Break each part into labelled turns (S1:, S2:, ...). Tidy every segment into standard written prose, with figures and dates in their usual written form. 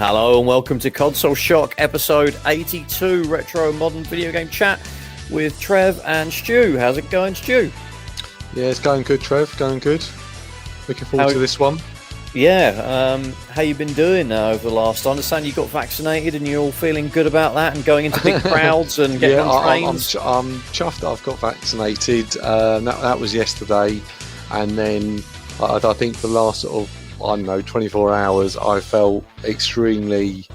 S1: Hello and welcome to Console Shock, episode 82, retro modern video game chat with Trev and Stu. How's it going, Stu?
S2: Yeah, it's going good, Trev. Going good. Looking forward to this one.
S1: Yeah, how you been doing over the last? I understand you got vaccinated and you're all feeling good about that and going into big crowds and getting on trains.
S2: I'm chuffed that I've got vaccinated. That was yesterday, and then I think the last sort of 24 hours I felt extremely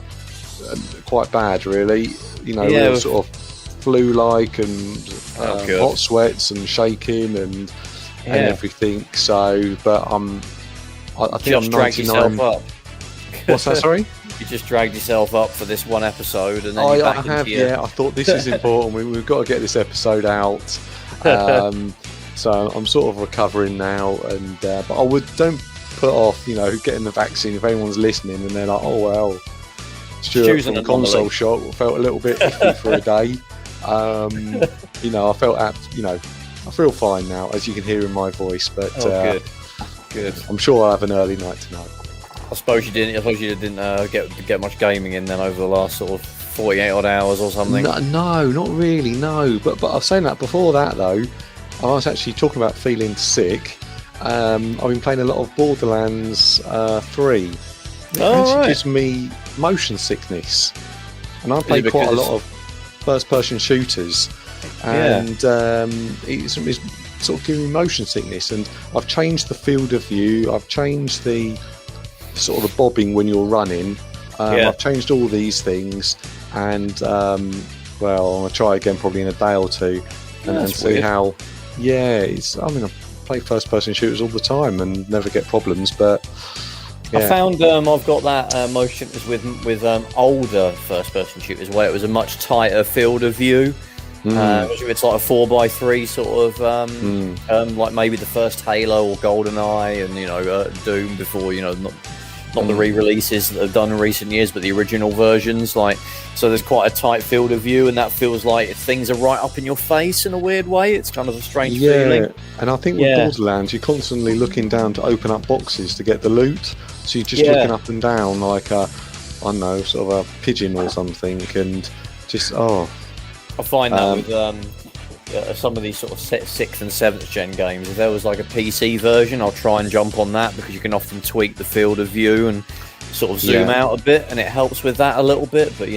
S2: quite bad, really. Sort of flu-like and hot sweats and shaking and everything. So, but I think I'm 99. What's that? Sorry.
S1: You just dragged yourself up for this one episode, and then
S2: I have. Yeah, I thought this is important. We've got to get this episode out. So I'm sort of recovering now, and but don't put off, getting the vaccine if anyone's listening, and they're like, oh well, Stuart from Console Shock felt a little bit iffy for a day. I felt I feel fine now, as you can hear in my voice, but good. I'm sure I'll have an early night tonight.
S1: I suppose you didn't get much gaming in then over the last sort of 48 odd hours or something.
S2: No, not really. No, but I was saying that before that though. I was actually talking about feeling sick. I've been playing a lot of Borderlands 3. It actually gives me motion sickness, and I play quite a lot of first-person shooters, and it's sort of giving me motion sickness. And I've changed the field of view. I've changed the sort of the bobbing when you're running. I've changed all these things, and I'm gonna try again probably in a day or two, and see weird. How. Yeah, I play first-person shooters all the time and never get problems, but yeah.
S1: I found I've got that motion with older first-person shooters where it was a much tighter field of view. It's like a 4x3 sort of like maybe the first Halo or Goldeneye and Doom before not the re-releases that have done in recent years, but the original versions. So there's quite a tight field of view, and that feels like things are right up in your face in a weird way. It's kind of a strange feeling.
S2: And I think with Borderlands, you're constantly looking down to open up boxes to get the loot. So you're just looking up and down like sort of a pigeon or something, and just I
S1: find that with some of these sort of 6th and 7th gen games, if there was like a PC version, I'll try and jump on that because you can often tweak the field of view and sort of zoom out a bit, and it helps with that a little bit. But I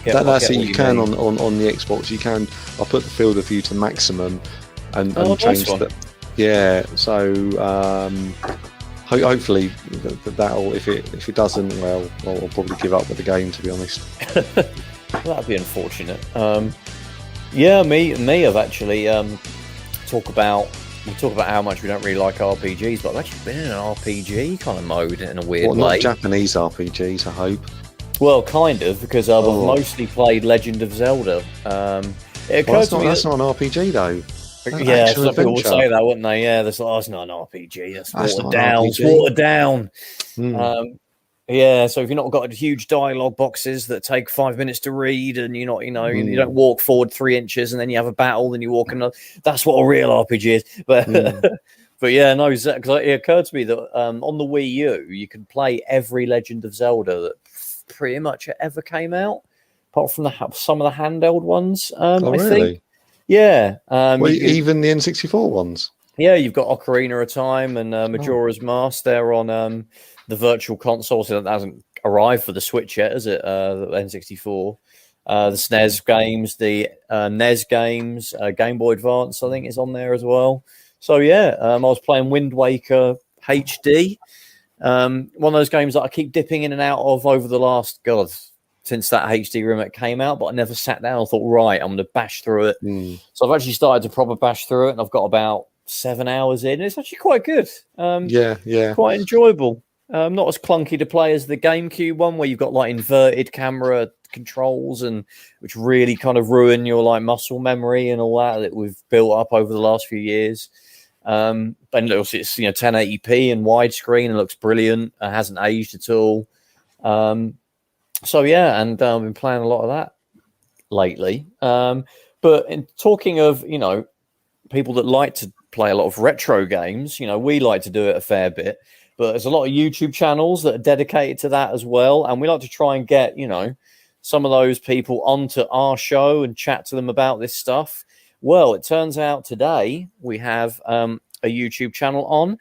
S1: get
S2: that's it. You can on the Xbox. You can. I put the field of view to maximum and change that. Yeah. So hopefully that'll. If it doesn't, well, I'll probably give up with the game, to be honest.
S1: That'd be unfortunate. Me. I've actually talk about how much we don't really like RPGs, but I've actually been in an RPG kind of mode in a weird way.
S2: Not Japanese RPGs, I hope.
S1: Well, kind of, because I've mostly played Legend of Zelda. It occurred to me
S2: that's not an RPG though.
S1: Some people would say that, wouldn't they? Yeah, it's not an RPG. That's watered down. It's watered down. So if you've not got huge dialogue boxes that take 5 minutes to read, and you don't walk forward 3 inches and then you have a battle, then you walk another. That's what a real RPG is. But because it occurred to me that on the Wii U you can play every Legend of Zelda that pretty much ever came out, apart from some of the handheld ones. I think. Yeah.
S2: Even the N64 ones.
S1: Yeah, you've got Ocarina of Time and Majora's Mask. They're on the virtual console, so that hasn't arrived for the Switch yet, is it? The N64, the SNES games, the NES games, Game Boy Advance, I think, is on there as well. So I was playing Wind Waker HD, one of those games that I keep dipping in and out of over the last since that HD remake came out, but I never sat down and thought, right, I'm going to bash through it. So I've actually started to proper bash through it, and I've got about 7 hours in. It's actually quite good. Quite enjoyable. Not as clunky to play as the GameCube one, where you've got like inverted camera controls, and which really kind of ruin your like muscle memory and all that we've built up over the last few years. And it's 1080p and widescreen and looks brilliant. It hasn't aged at all. And I've been playing a lot of that lately. But in talking of people that like to play a lot of retro games, we like to do it a fair bit. but there's a lot of YouTube channels that are dedicated to that as well. And we like to try and get, some of those people onto our show and chat to them about this stuff. Well, it turns out today we have a YouTube channel on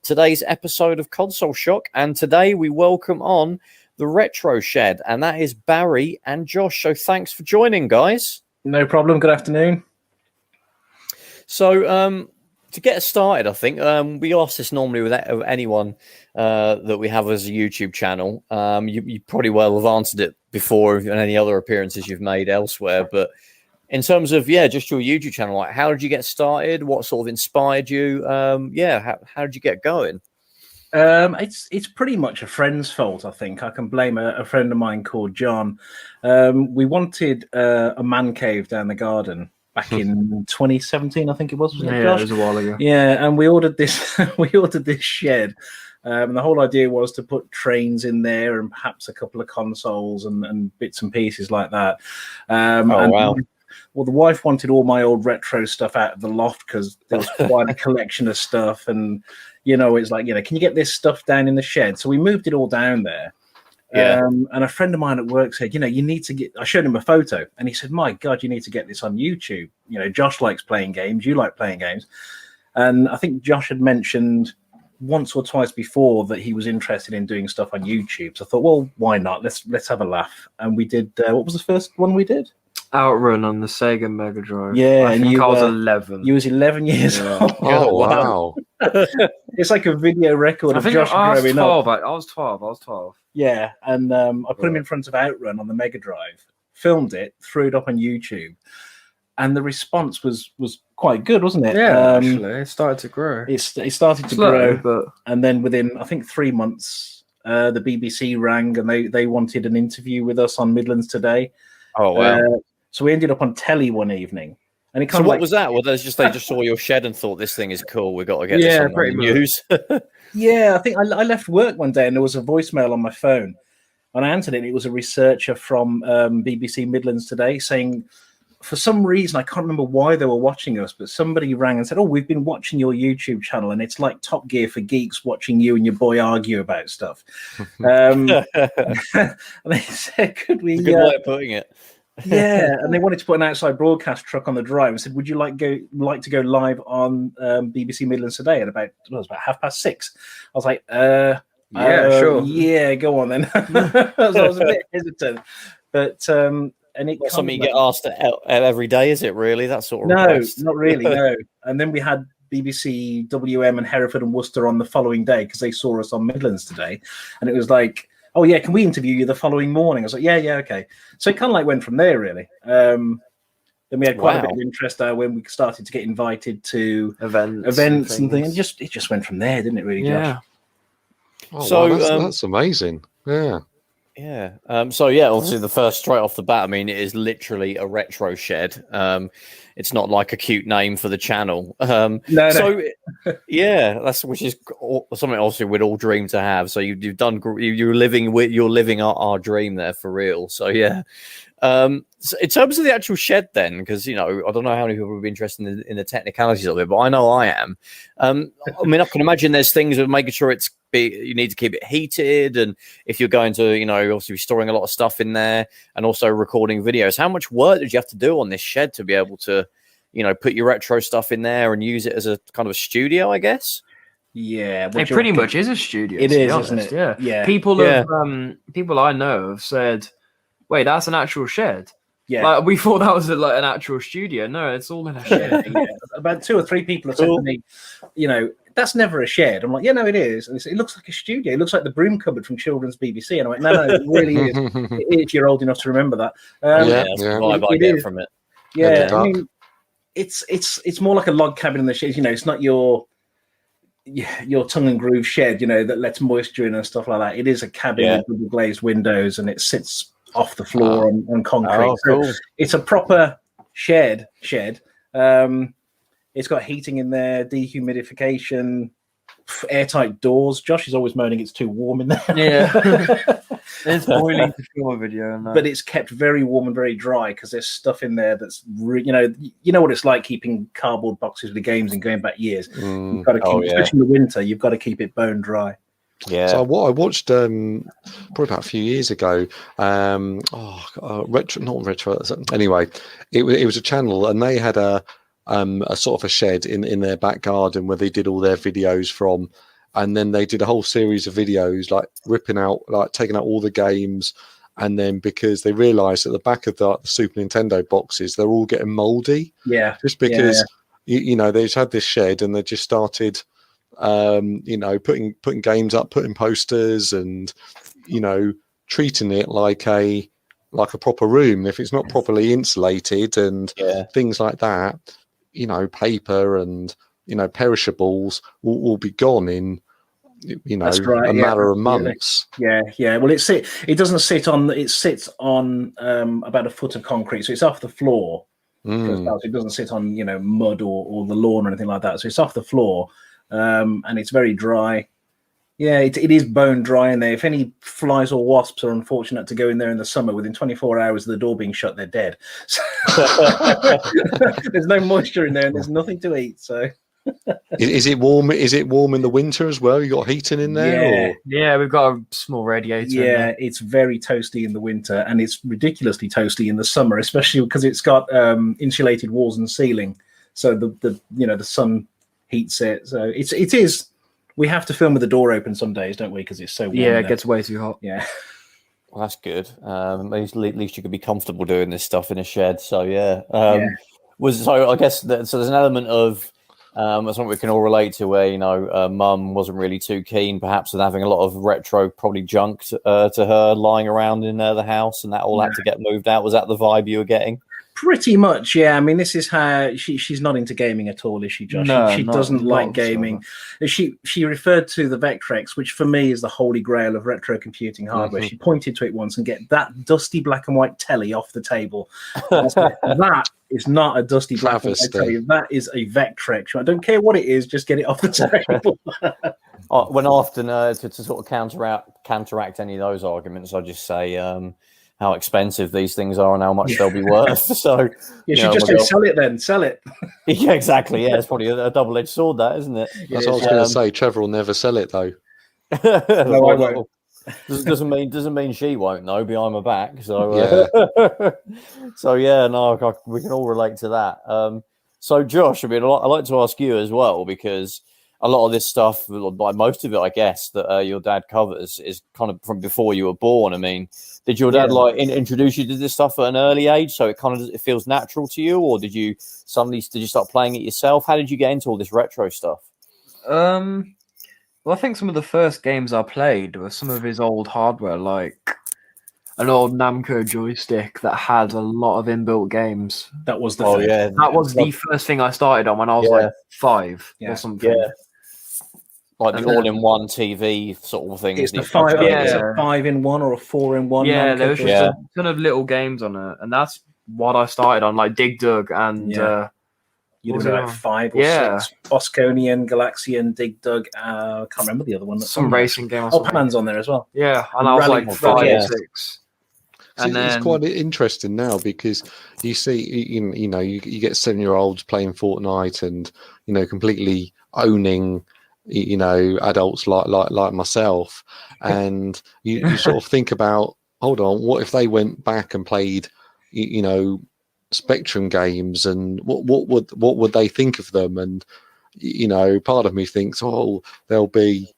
S1: today's episode of Console Shock. And today we welcome on the Retro Shed, and that is Barry and Josh. So thanks for joining, guys.
S3: No problem. Good afternoon.
S1: So to get us started, I think we ask this normally with anyone that we have as a YouTube channel. You probably well have answered it before in any other appearances you've made elsewhere. But in terms of, just your YouTube channel, like how did you get started? What sort of inspired you? How did you get going?
S3: It's pretty much a friend's fault, I think. I can blame a friend of mine called John. We wanted a man cave down the garden back in 2017, I think it was. Wasn't it, Josh?
S4: It was a while ago.
S3: Yeah, and we ordered this. We ordered this shed, and the whole idea was to put trains in there and perhaps a couple of consoles and bits and pieces like that.
S1: Wow.
S3: Well, the wife wanted all my old retro stuff out of the loft because there was quite a collection of stuff, and it's like, can you get this stuff down in the shed? So we moved it all down there.
S1: Yeah.
S3: And a friend of mine at work said, you need to get. I showed him a photo, and he said, "My God, you need to get this on YouTube. Josh likes playing games. You like playing games." And I think Josh had mentioned once or twice before that he was interested in doing stuff on YouTube. So I thought, well, why not? Let's have a laugh. And we did. What was the first one we did?
S4: Outrun on the Sega Mega Drive.
S3: Yeah,
S4: I think I was 11.
S3: You was 11 years old.
S2: Oh, wow.
S3: It's like a video record of Josh growing up.
S4: I was 12.
S3: Yeah, and I put him in front of Outrun on the Mega Drive, filmed it, threw it up on YouTube, and the response was quite good, wasn't it?
S4: Yeah, actually, it started to grow.
S3: It started to grow, and then within, I think, 3 months, the BBC rang and they wanted an interview with us on Midlands Today.
S1: Oh, wow.
S3: So we ended up on telly one evening. And it
S1: So what was that? Well, they just saw your shed and thought this thing is cool. We got to get this on the news.
S3: Yeah, I think I left work one day and there was a voicemail on my phone, and I answered it. And it was a researcher from BBC Midlands Today saying, for some reason, I can't remember why they were watching us, but somebody rang and said, "Oh, we've been watching your YouTube channel, and it's like Top Gear for geeks watching you and your boy argue about stuff." And they said, "Could we?"
S1: Good way of putting it.
S3: Yeah, and they wanted to put an outside broadcast truck on the drive and said, "Would you like to go live on BBC Midlands Today at about 6:30?" I was like,
S4: sure.
S3: Yeah, go on then." So I was a bit hesitant, but and it
S1: Not something you get asked every day, is it? Really, that sort of request?
S3: No, not really, no. And then we had BBC WM and Hereford and Worcester on the following day because they saw us on Midlands Today, and it was like, "Oh yeah, can we interview you the following morning?" I was like, yeah, okay. So it kind of like went from there, really. Then we had quite a bit of interest when we started to get invited to events and things. It just went from there, didn't it? Really, Josh?
S2: Oh, so that's amazing. Yeah.
S1: Yeah. Obviously the first straight off the bat, I mean, it is literally a retro shed. It's not like a cute name for the channel.
S3: No.
S1: So which is something obviously we'd all dream to have. So you've done, you're living our dream there for real. So yeah. So in terms of the actual shed then, because I don't know how many people would be interested in the technicalities of it, but I know I am. I mean, I can imagine there's things of making sure you need to keep it heated, and if you're going to obviously be storing a lot of stuff in there and also recording videos, how much work did you have to do on this shed to be able to put your retro stuff in there and use it as a kind of a studio, I guess?
S3: Yeah,
S4: it pretty much is a studio.
S3: It is, isn't it?
S4: Yeah. People I know have said, "Wait, that's an actual shed."
S3: Yeah,
S4: like, we thought that was like an actual studio. No, it's all in a shed.
S3: Yeah. About 2 or 3 people have said to me, "That's never a shed." I'm like, "Yeah, no, it is." And they say, "It looks like a studio. It looks like the broom cupboard from Children's BBC." And I'm like, "No, it really is. If you're old enough to remember that."
S1: That's the vibe I get from it.
S3: Yeah, I mean, it's more like a log cabin in the shed. It's not your tongue and groove shed. That lets moisture in and stuff like that. It is a cabin with double glazed windows, and it sits off the floor on concrete.
S1: Oh, cool.
S3: So it's a proper shed. It's got heating in there, dehumidification, airtight doors. Josh is always moaning it's too warm in there.
S4: Yeah. It's boiling to film a video,
S3: but it's kept very warm and very dry because there's stuff in there that's you know what it's like keeping cardboard boxes with games and going back years. You've got to keep, especially in the winter, you've got to keep it bone dry.
S1: Yeah.
S2: So what I watched probably about a few years ago, retro. Anyway, it was a channel, and they had a sort of a shed in their back garden where they did all their videos from, and then they did a whole series of videos like taking out all the games, and then because they realised at the back of the Super Nintendo boxes they're all getting mouldy, just because you know they just had this shed and they just started. Putting games up, putting posters, and treating it like a proper room. If it's not properly insulated and things like that, paper and perishables will be gone in
S3: That's right,
S2: a matter of months.
S3: Yeah. Well, it doesn't sit on. It sits on about a foot of concrete, so it's off the floor. It doesn't sit on mud or the lawn or anything like that. So it's off the floor. And it's very dry. Yeah, it is bone dry in there. If any flies or wasps are unfortunate to go in there in the summer, within 24 hours of the door being shut, they're dead. So there's no moisture in there and there's nothing to eat. So
S2: is it warm? Is it warm in the winter as well? You got heating in there?
S4: Yeah, we've got a small radiator.
S3: Yeah, it's very toasty in the winter and it's ridiculously toasty in the summer, especially because it's got insulated walls and ceiling. So the sun heats it, so it is. We have to film with the door open some days, don't we? Because it's so warm.
S4: Yeah, it gets way too hot.
S3: Yeah,
S1: well, that's good. At least you could be comfortable doing this stuff in a shed. So I guess so. There's an element of something we can all relate to, where Mum wasn't really too keen, perhaps, on having a lot of retro, probably junk to her lying around in the house, and that all had to get moved out. Was that the vibe you were getting?
S3: Pretty much, yeah. I mean, this is how she's not into gaming at all, is she, Josh?
S4: No,
S3: she doesn't like gaming. She referred to the Vectrex, which for me is the holy grail of retro computing hardware. She pointed to it once and get that dusty black and white telly off the table. That is not a dusty black and white telly. That is a Vectrex. I don't care what it is, just get it off the table.
S1: When often to sort of counteract any of those arguments, I just say how expensive these things are and how much they'll be worth. So
S3: you should just say, sell it then, sell it.
S1: Yeah, exactly. Yeah, it's probably a double-edged sword, that, isn't it?
S2: That's what I was going to say. Trevor will never sell it, though.
S3: No, I won't.
S1: Doesn't mean she won't, though, behind my back. So we can all relate to that. So Josh, I mean, I'd like to ask you as well, because a lot of this stuff, like most of it, I guess, that your dad covers is kind of from before you were born. I mean, did your dad introduce you to this stuff at an early age, so it feels natural to you, or did you start playing it yourself? How did you get into all this retro stuff?
S4: Well, I think some of the first games I played were some of his old hardware, like an old Namco joystick that had a lot of inbuilt games.
S3: That was the
S4: the first thing I started on when I was like 5 or something.
S1: Yeah. Like the all-in-one TV sort of thing.
S3: It's the 5. Yeah. It's a 5-in-1 or a 4-in-1.
S4: Yeah, there was just a ton of little games on it, and that's what I started on, like Dig Dug and
S3: you'd have like 5 or 6. Bosconian, Galaxian, Dig Dug. I can't remember the other one.
S4: Some racing game.
S3: Pan's on there as well.
S4: Yeah, and I was like 5 or 6.
S2: And then, it's quite interesting now because you see, you get 7-year-olds playing Fortnite and completely owning, adults like myself, and you sort of think about, hold on, what if they went back and played, Spectrum games, and what would they think of them? And part of me thinks, they'll be.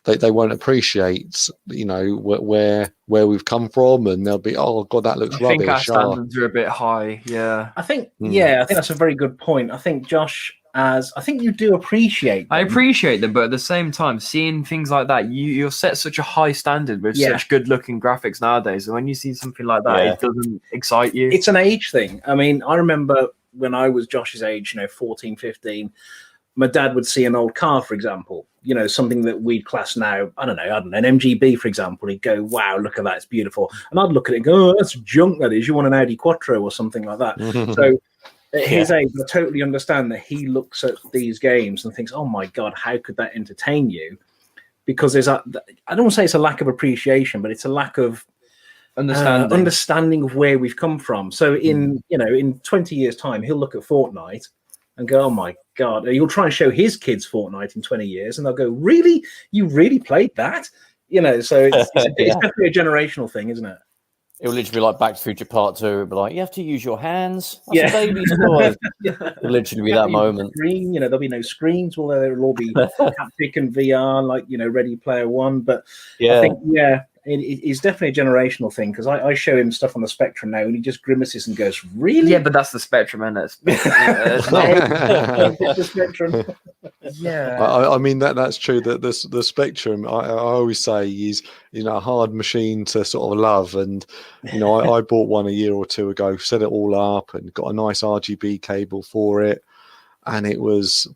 S2: They won't appreciate, where we've come from, and they'll be, oh god, that looks rubbish.
S4: I think our standards are a bit high. Yeah,
S3: I think that's a very good point. I think Josh, I think you do appreciate them.
S4: I appreciate them, but at the same time, seeing things like that, you'll set such a high standard with such good-looking graphics nowadays. And when you see something like that, it doesn't excite you.
S3: It's an age thing. I mean, I remember when I was Josh's age, 14, 15. My dad would see an old car, for example, something that we'd class now, I don't know, an MGB, for example. He'd go, wow, look at that, it's beautiful. And I'd look at it and go, oh, that's junk, that is. You want an Audi Quattro or something like that. So at his age, I totally understand that he looks at these games and thinks, oh my God, how could that entertain you? because I don't want to say it's a lack of appreciation, but it's a lack of understanding of where we've come from. So in 20 years' time, he'll look at Fortnite and go, "Oh my God!" You'll try and show his kids Fortnite in 20 years, and they'll go, "Really? You really played that?" So it's definitely a generational thing, isn't it?
S1: It'll literally be like Back to the Future Part 2. It'll be like, you have to use your hands. That's a baby's toy. It'll literally be that moment.
S3: Screen, there'll be no screens, although there'll all be haptic and VR, like, Ready Player One. But I think, it's definitely a generational thing, because I show him stuff on the Spectrum now, and he just grimaces and goes, "Really?"
S4: Yeah, but that's the Spectrum, isn't it?
S3: The Spectrum.
S4: Yeah.
S2: I mean, that's true. That the Spectrum, I always say, is a hard machine to sort of love. And I bought one a year or two ago, set it all up, and got a nice RGB cable for it, and it was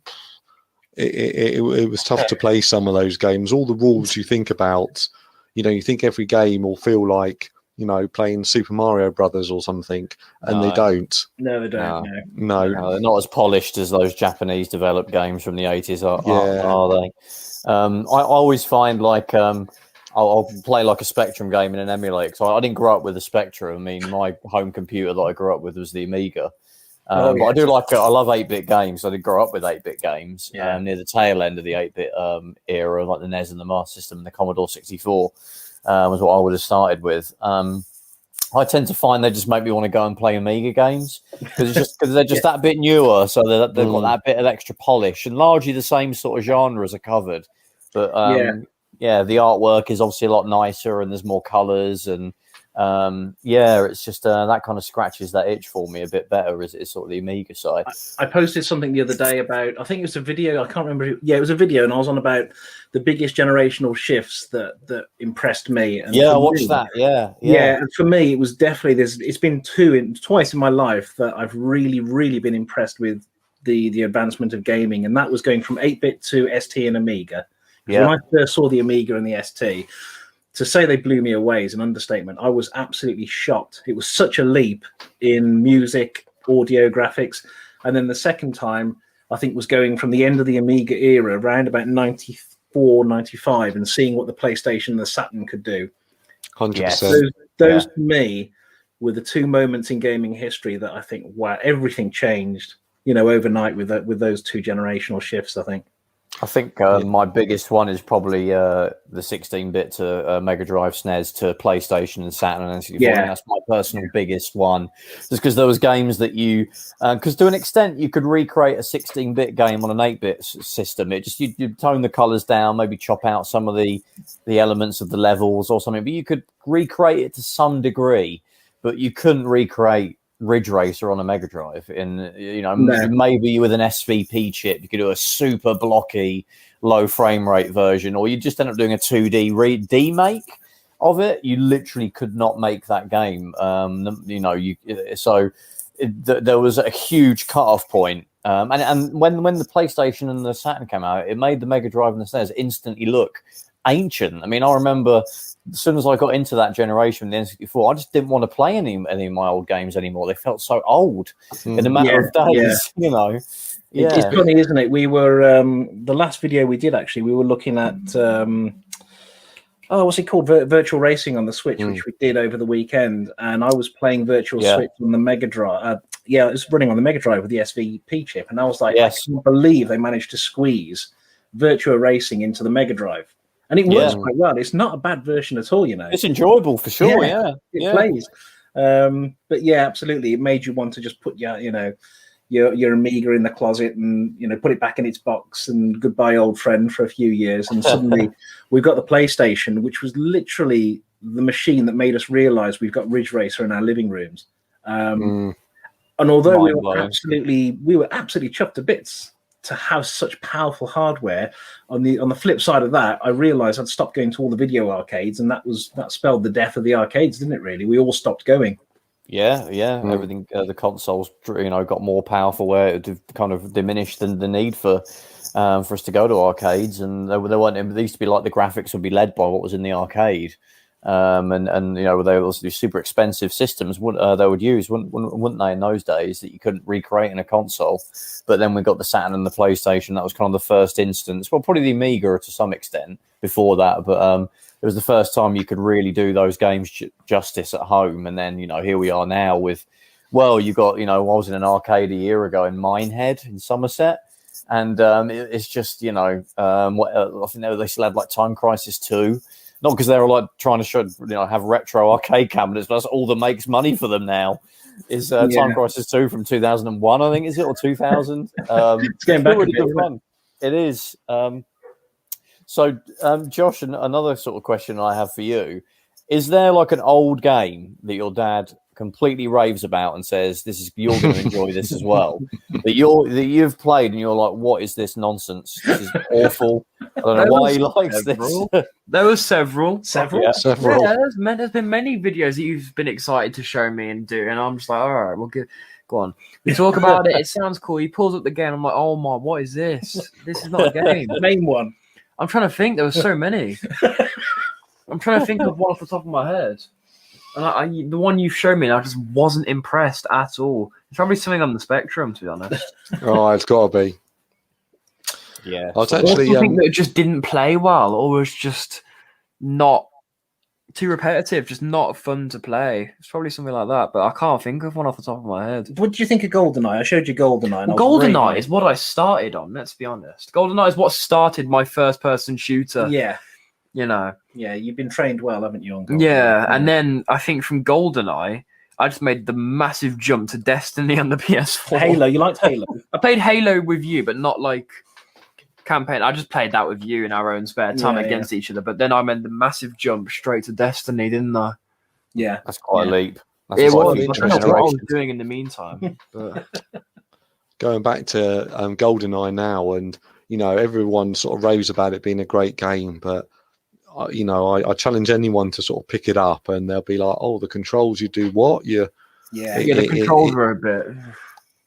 S2: tough to play some of those games. All the rules you think about. You think every game will feel like, playing Super Mario Brothers or something, and they don't.
S3: No, they don't.
S2: No,
S1: they're not as polished as those Japanese developed games from the 80s, are they? I always find, like, I'll play like a Spectrum game in an emulator. So I didn't grow up with a Spectrum. I mean, my home computer that I grew up with was the Amiga. But I do I love 8-bit games. I did grow up with 8-bit games near the tail end of the 8-bit era, like the NES and the Master System and the Commodore 64 was what I would have started with. I tend to find they just make me want to go and play Amiga games because they're just that bit newer, so they've got that bit of extra polish, and largely the same sort of genres are covered. But the artwork is obviously a lot nicer, and there's more colours, and it's just that kind of scratches that itch for me a bit better as it's sort of the Amiga side.
S3: I posted something the other day about, I think it was a video, I can't remember. It was a video, and I was on about the biggest generational shifts that impressed me. And
S1: I watched that. Yeah.
S3: And for me, it was definitely it's been twice in my life that I've really, really been impressed with the advancement of gaming, and that was going from 8-bit to ST and Amiga. When I first saw the Amiga and the ST, to say they blew me away is an understatement. I was absolutely shocked. It was such a leap in music, audio, graphics. And then the second time, I think, was going from the end of the Amiga era, around about 94, 95, and seeing what the PlayStation and the Saturn could do.
S2: 100%.
S3: Those to me were the two moments in gaming history that I think, wow, everything changed, overnight with those two generational shifts, I think.
S1: I think my biggest one is probably the 16-bit to Mega Drive SNES to PlayStation and Saturn and N64. Yeah. That's my personal biggest one. Just because there was games that because to an extent you could recreate a 16-bit game on an 8-bit system. You'd tone the colours down, maybe chop out some of the elements of the levels or something, but you could recreate it to some degree, but you couldn't recreate Ridge Racer on a Mega Drive. Maybe with an SVP chip you could do a super blocky low frame rate version, or you just end up doing a 2D remake of it. You literally could not make that game. There was a huge cutoff point, and when the PlayStation and the Saturn came out, it made the Mega Drive and the SNES instantly look ancient. I mean, I remember as soon as I got into that generation, the N64, I just didn't want to play any of my old games anymore. They felt so old in a matter of days,
S3: It's funny, isn't it? We were, the last video we did, actually, we were looking at, what's it called? Virtual Racing on the Switch, which we did over the weekend. And I was playing Virtual Switch on the Mega Drive. It was running on the Mega Drive with the SVP chip. And I was like, I can't believe they managed to squeeze Virtual Racing into the Mega Drive. And it works quite well. It's not a bad version at all,
S1: It's enjoyable for sure,
S3: It plays. But absolutely. It made you want to just put your Amiga in the closet and, put it back in its box and goodbye, old friend, for a few years. And suddenly we've got the PlayStation, which was literally the machine that made us realize we've got Ridge Racer in our living rooms. And although we were absolutely chuffed to bits to have such powerful hardware, on the flip side of that, I realized I'd stopped going to all the video arcades, and that spelled the death of the arcades, didn't it? Really, we all stopped going.
S1: Everything, the consoles, got more powerful, where it kind of diminished the need for us to go to arcades, and there used to be like the graphics would be led by what was in the arcade. and you know, they also do super expensive systems. They would use, wouldn't they, in those days that you couldn't recreate in a console? But then we got the Saturn and the PlayStation. That was kind of the first instance. Well, probably the Amiga to some extent before that, but it was the first time you could really do those games justice at home. And then, you know, here we are now with, well, you got, you know, I was in an arcade a year ago in Minehead in Somerset. And it's just, you know, I think they still had like Time Crisis 2. Not because they were like trying to show, you know, have retro arcade cabinets, but that's all that makes money for them now. Is Time Crisis 2 from 2001, I think, is it, or 2000?
S3: It's getting back
S1: really
S3: a bit,
S1: good fun. It is. So, Josh, another sort of question I have for you: is there like an old game that your dad completely raves about and says, you're going to enjoy this as well, that you've played and you're like, what is this nonsense? This is awful. I don't know why he likes this.
S4: There were several.
S1: Yeah.
S4: Yeah, there's been many videos that you've been excited to show me and do, and I'm just like, all right, we'll go on. We talk about it. It sounds cool. He pulls up the game. I'm like, oh my, what is this? This is not a game.
S3: Name one.
S4: I'm trying to think. There were so many. I'm trying to think of one off the top of my head. And the one you showed me, I just wasn't impressed at all. It's probably something on the spectrum, to be honest.
S2: Oh, it's got to be.
S1: Yeah.
S2: I was actually
S4: something that just didn't play well, or was just not too repetitive, just not fun to play. It's probably something like that, but I can't think of one off the top of my head.
S3: What did you think of Goldeneye? I showed you Goldeneye.
S4: Well, Goldeneye is what I started on, let's be honest. Goldeneye is what started my first-person shooter.
S3: Yeah.
S4: You know.
S3: Yeah, you've been trained well, haven't you, on Goldeneye?
S4: Yeah, and then I think from Goldeneye, I just made the massive jump to Destiny on the PS4.
S3: Halo, you liked Halo?
S4: I played Halo with you, but not like campaign. I just played that with you in our own spare time against each other. But then I made the massive jump straight to Destiny, didn't I?
S3: Yeah.
S1: That's quite a leap. That's
S4: It was.
S1: quite
S4: I don't know what I was doing in the meantime. But
S2: going back to GoldenEye now, and you know, everyone sort of raves about it being a great game, but you know, I challenge anyone to sort of pick it up, and they'll be like, "Oh, the controls, you do what?
S4: the controls were a bit.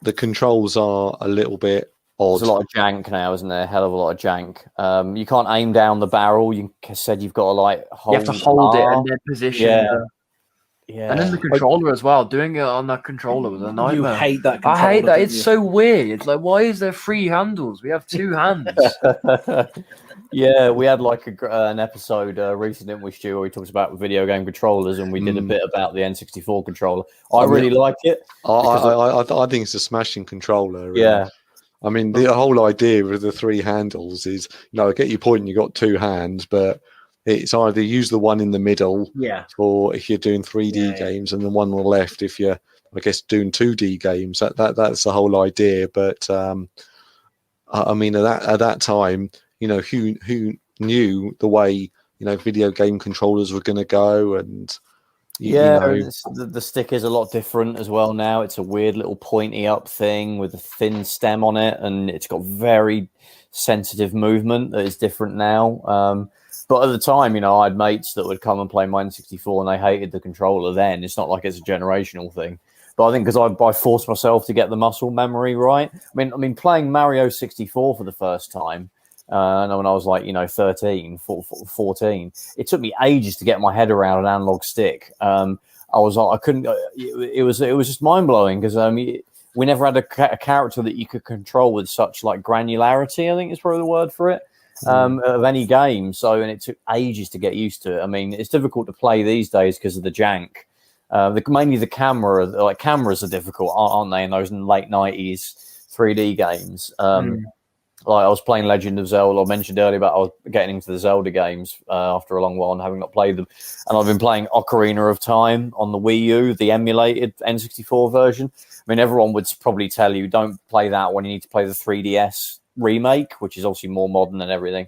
S2: The controls are a little bit odd.
S1: There's a lot of jank now, isn't there? A hell of a lot of jank. You can't aim down the barrel. You said you've got to like hold.
S4: You have to hold it and then position.
S1: Yeah.
S4: And then the controller as well. Doing it on that controller was a nightmare.
S3: You hate that controller.
S4: I hate that. It's so weird. Like, why is there 3 handles? We have 2 hands.
S1: Yeah, we had like an episode recently, didn't we, Stu, where we talked about video game controllers, and we did a bit about the N64 controller. I really like it.
S2: I think it's a smashing controller.
S1: Yeah.
S2: I mean, the whole idea of the 3 handles is, you know, I get your point, you got 2 hands, but it's either use the one in the middle, or if you're doing 3D games, and the one on the left if you're, I guess, doing 2D games. That's the whole idea. But I mean, at that time, you know, who knew the way, you know, video game controllers were going to go, and you know,
S1: the stick is a lot different as well now. It's a weird little pointy up thing with a thin stem on it, and it's got very sensitive movement that is different now. But at the time, you know, I had mates that would come and play my N64, and they hated the controller then. It's not like it's a generational thing. But I think because I forced myself to get the muscle memory right. I mean, playing Mario 64 for the first time, when I was like, you know, 14, it took me ages to get my head around an analog stick. I was like, I couldn't. It was just mind blowing because we never had a character that you could control with such like granularity, I think is probably the word for it, of any game. So, and it took ages to get used to it. I mean, it's difficult to play these days because of the jank. Mainly the camera, like cameras are difficult, aren't they? In those late 90s 3D games. Like I was playing Legend of Zelda. I mentioned earlier about I was getting into the Zelda games after a long while and having not played them. And I've been playing Ocarina of Time on the Wii U, the emulated N64 version. I mean, everyone would probably tell you don't play that when you need to play the 3DS remake, which is obviously more modern and everything.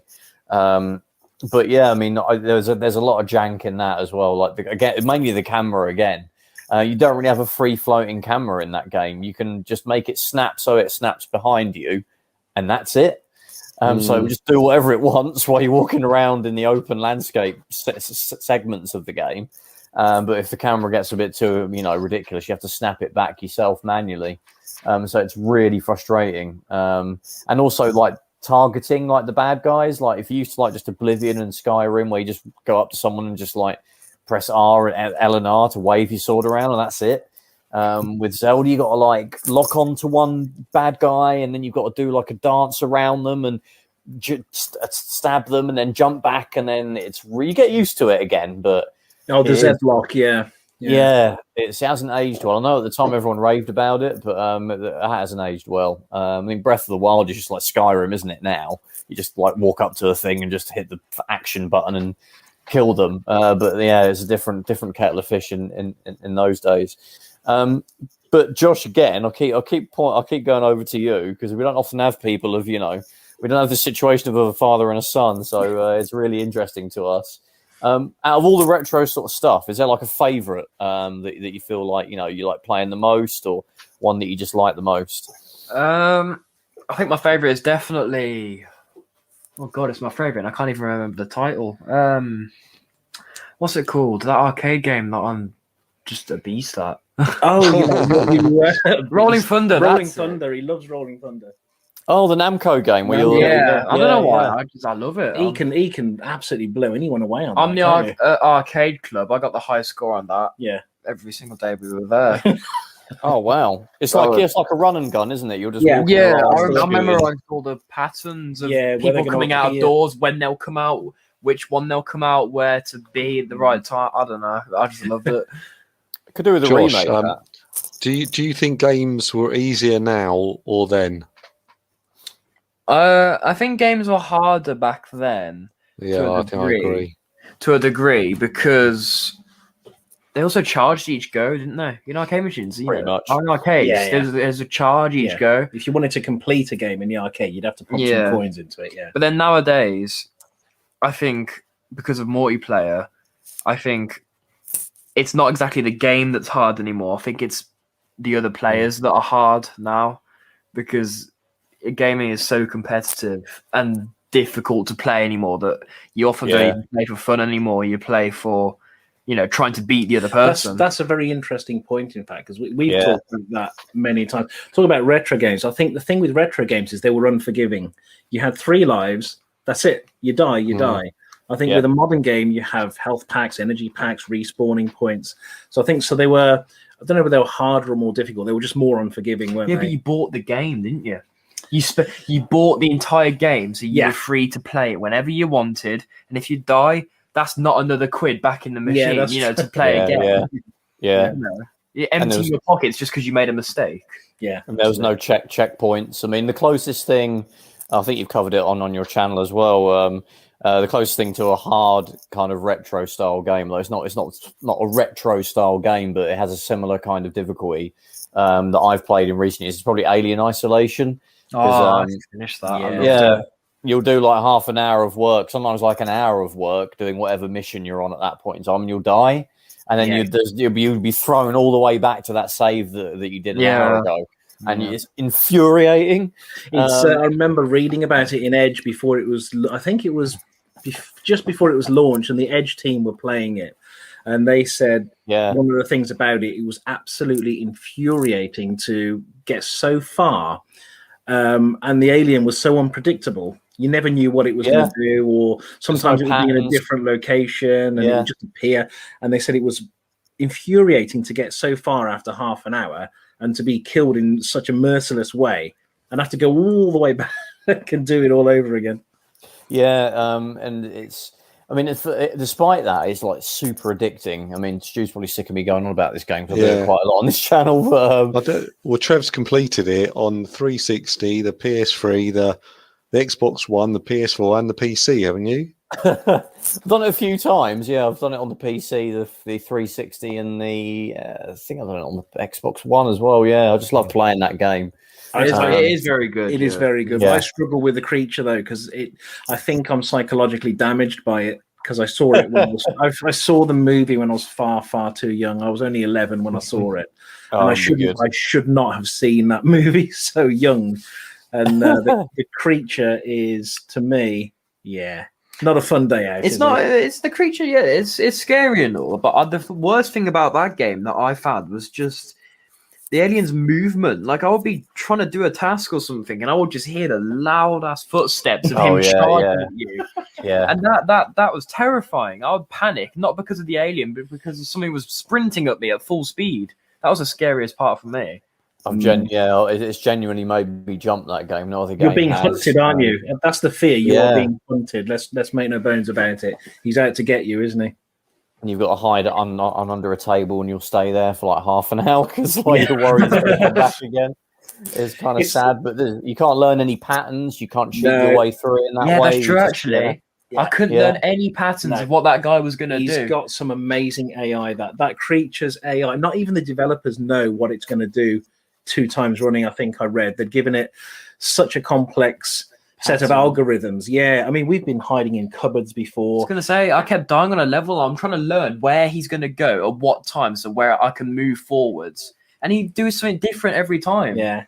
S1: But yeah, I mean, there's a lot of jank in that as well. Like again, mainly the camera again. You don't really have a free floating camera in that game. You can just make it snap so it snaps behind you. And that's it. So just do whatever it wants while you're walking around in the open landscape segments of the game. But if the camera gets a bit too, you know, ridiculous, you have to snap it back yourself manually. So it's really frustrating. And also like targeting like the bad guys. Like if you used to like just Oblivion and Skyrim, where you just go up to someone and just like press R and L and R to wave your sword around, and that's it. With Zelda, you got to like lock onto one bad guy, and then you've got to do like a dance around them and stab them, and then jump back, and then you get used to it again. But
S3: the Z block,
S1: yeah, it hasn't aged well. I know at the time everyone raved about it, but it hasn't aged well. I mean, Breath of the Wild is just like Skyrim, isn't it? Now you just like walk up to a thing and just hit the action button and kill them. But yeah, it's a different kettle of fish in those days. But Josh, again, I'll keep going over to you because we don't often have people of we don't have the situation of a father and a son, so it's really interesting to us. Out of all the retro sort of stuff, is there like a favourite that you feel like you like playing the most, or one that you just like the most?
S4: I think my favourite is definitely. Oh God, it's my favourite. I can't even remember the title. What's it called? That arcade game that I'm just a beast at. Rolling Thunder.
S3: Rolling Thunder. He loves Rolling Thunder.
S1: Oh, the Namco game.
S4: I don't know why. I love it.
S3: He can absolutely blow anyone away on that.
S4: On the arcade club, I got the highest score on that.
S3: Yeah,
S4: every single day we were there.
S1: Oh wow! It's like a run and gun, isn't it? You're just
S4: I memorized all the patterns of people coming out of doors, when they'll come out, which one they'll come out, where to be at the right time. I don't know. I just loved it.
S1: Could do with a remake.
S2: Do you think games were easier now or then?
S4: I think games were harder back then.
S2: Yeah, I think I agree.
S4: To a degree, because they also charged each go, didn't they? Arcade machines.
S1: Pretty much.
S4: On arcades, there's a charge each go.
S3: If you wanted to complete a game in the arcade, you'd have to put some coins into it. Yeah.
S4: But then nowadays, I think because of multiplayer, I think it's not exactly the game that's hard anymore. I think it's the other players that are hard now, because gaming is so competitive and difficult to play anymore that you often don't even play for fun anymore. You play for, trying to beat the other person.
S3: That's a very interesting point, in fact, because we've talked about that many times. Talk about retro games. I think the thing with retro games is they were unforgiving. You had 3 lives. That's it. You die, you die. I think with a modern game, you have health packs, energy packs, respawning points. So I think they were, I don't know whether they were harder or more difficult. They were just more unforgiving, weren't they?
S4: Yeah, but you bought the game, didn't you? You bought the entire game, so you were free to play it whenever you wanted. And if you die, that's not another quid back in the machine, to play again.
S1: Yeah.
S4: You empty your pockets just because you made a mistake.
S3: Yeah.
S1: And there was no checkpoints. I mean, the closest thing, I think you've covered it on your channel as well. The closest thing to a hard kind of retro style game, though it's not a retro style game, but it has a similar kind of difficulty that I've played in recent years. It's probably Alien Isolation.
S4: I finished that.
S1: Yeah. You'll do like half an hour of work, sometimes like an hour of work, doing whatever mission you're on at that point in time, and you'll die, and then you'll be thrown all the way back to that save that you did an hour ago, and it's infuriating.
S3: I remember reading about it in Edge before it was. I think it was just before it was launched, and the Edge team were playing it, and they said one of the things about it was absolutely infuriating to get so far. And the alien was so unpredictable. You never knew what it was going to do, or sometimes it would be in a different location and it would just appear. And they said it was infuriating to get so far after half an hour and to be killed in such a merciless way and have to go all the way back and do it all over again.
S1: Yeah, and despite that, it's like super addicting. I mean, Stu's probably sick of me going on about this game because I do it quite a lot on this channel.
S2: Well, Trev's completed it on 360, the PS3, the Xbox One, the PS4, and the PC, haven't you?
S1: I've done it a few times. Yeah, I've done it on the PC, the 360, and I think I've done it on the Xbox One as well. Yeah, I just love playing that game.
S4: It is very good.
S3: It is very good. But I struggle with the creature though, because I think I'm psychologically damaged by it because I saw it when I saw the movie when I was far, far too young. I was only 11 when I saw it, and I should not have seen that movie so young. And the creature is, to me, not a fun day out.
S4: It's not. It's the creature. Yeah, it's scary and all. But the worst thing about that game that I found was just the alien's movement. Like I would be trying to do a task or something, and I would just hear the loud ass footsteps of him charging at you.
S1: Yeah,
S4: And that was terrifying. I would panic, not because of the alien, but because something was sprinting at me at full speed. That was the scariest part for me.
S1: It's genuinely made me jump that game. No other game.
S3: You're being hunted, aren't you? That's the fear. You're being hunted. Let's make no bones about it. He's out to get you, isn't he?
S1: And you've got to hide it on under a table, and you'll stay there for like half an hour because you're worried it's going to come back again. It's kind of sad, but you can't learn any patterns. You can't cheat your way through it in that way.
S4: Yeah, that's true. Actually, I couldn't learn any patterns of what that guy was going to do.
S3: He's got some amazing AI. That creature's AI. Not even the developers know what it's going to do. 2 times running, I think I read. They'd given it such a complex set of algorithms. Yeah, I mean, we've been hiding in cupboards before.
S4: I was going to say, I kept dying on a level. I'm trying to learn where he's going to go at what time, so where I can move forwards. And he'd do something different every time.
S3: Yeah.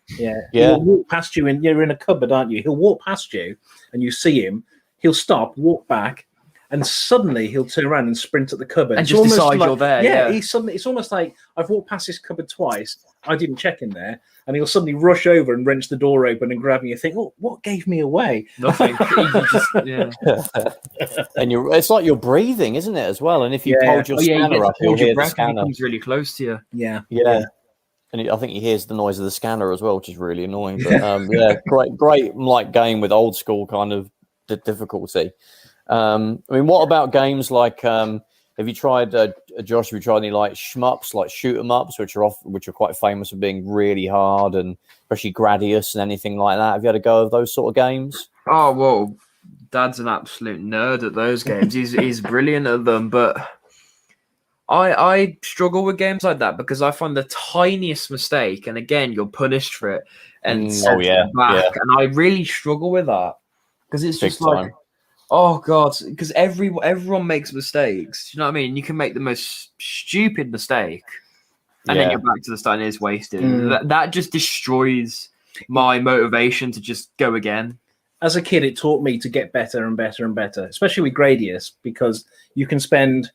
S3: He'll walk past you, and you're in a cupboard, aren't you? He'll walk past you, and you see him. He'll stop, walk back, and suddenly he'll turn around and sprint at the cupboard.
S4: And just decide you're there.
S3: Yeah, it's almost like I've walked past this cupboard twice. I didn't check in there, and he'll suddenly rush over and wrench the door open and grab me. You think, "Oh, what gave me away?"
S4: Nothing.
S1: And it's like you're breathing, isn't it, as well? And if you hold your scanner up, you'll hear the scanner.
S4: He comes really close to you.
S3: Yeah.
S1: And I think he hears the noise of the scanner as well, which is really annoying. But great like game with old school kind of difficulty. I mean, what about games like? Have you tried, Josh? Have you tried any like shmups, like shoot 'em ups, which are quite famous for being really hard, and especially Gradius and anything like that? Have you had a go of those sort of games?
S4: Oh well, Dad's an absolute nerd at those games. He's brilliant at them, but I struggle with games like that because I find the tiniest mistake, and again, you're punished for it, and and I really struggle with that because it's just like. Oh God! Because everyone makes mistakes. You know what I mean? You can make the most stupid mistake, and then you're back to the start and it's wasted. That just destroys my motivation to just go again.
S3: As a kid, it taught me to get better and better and better, especially with Gradius, because you can spend,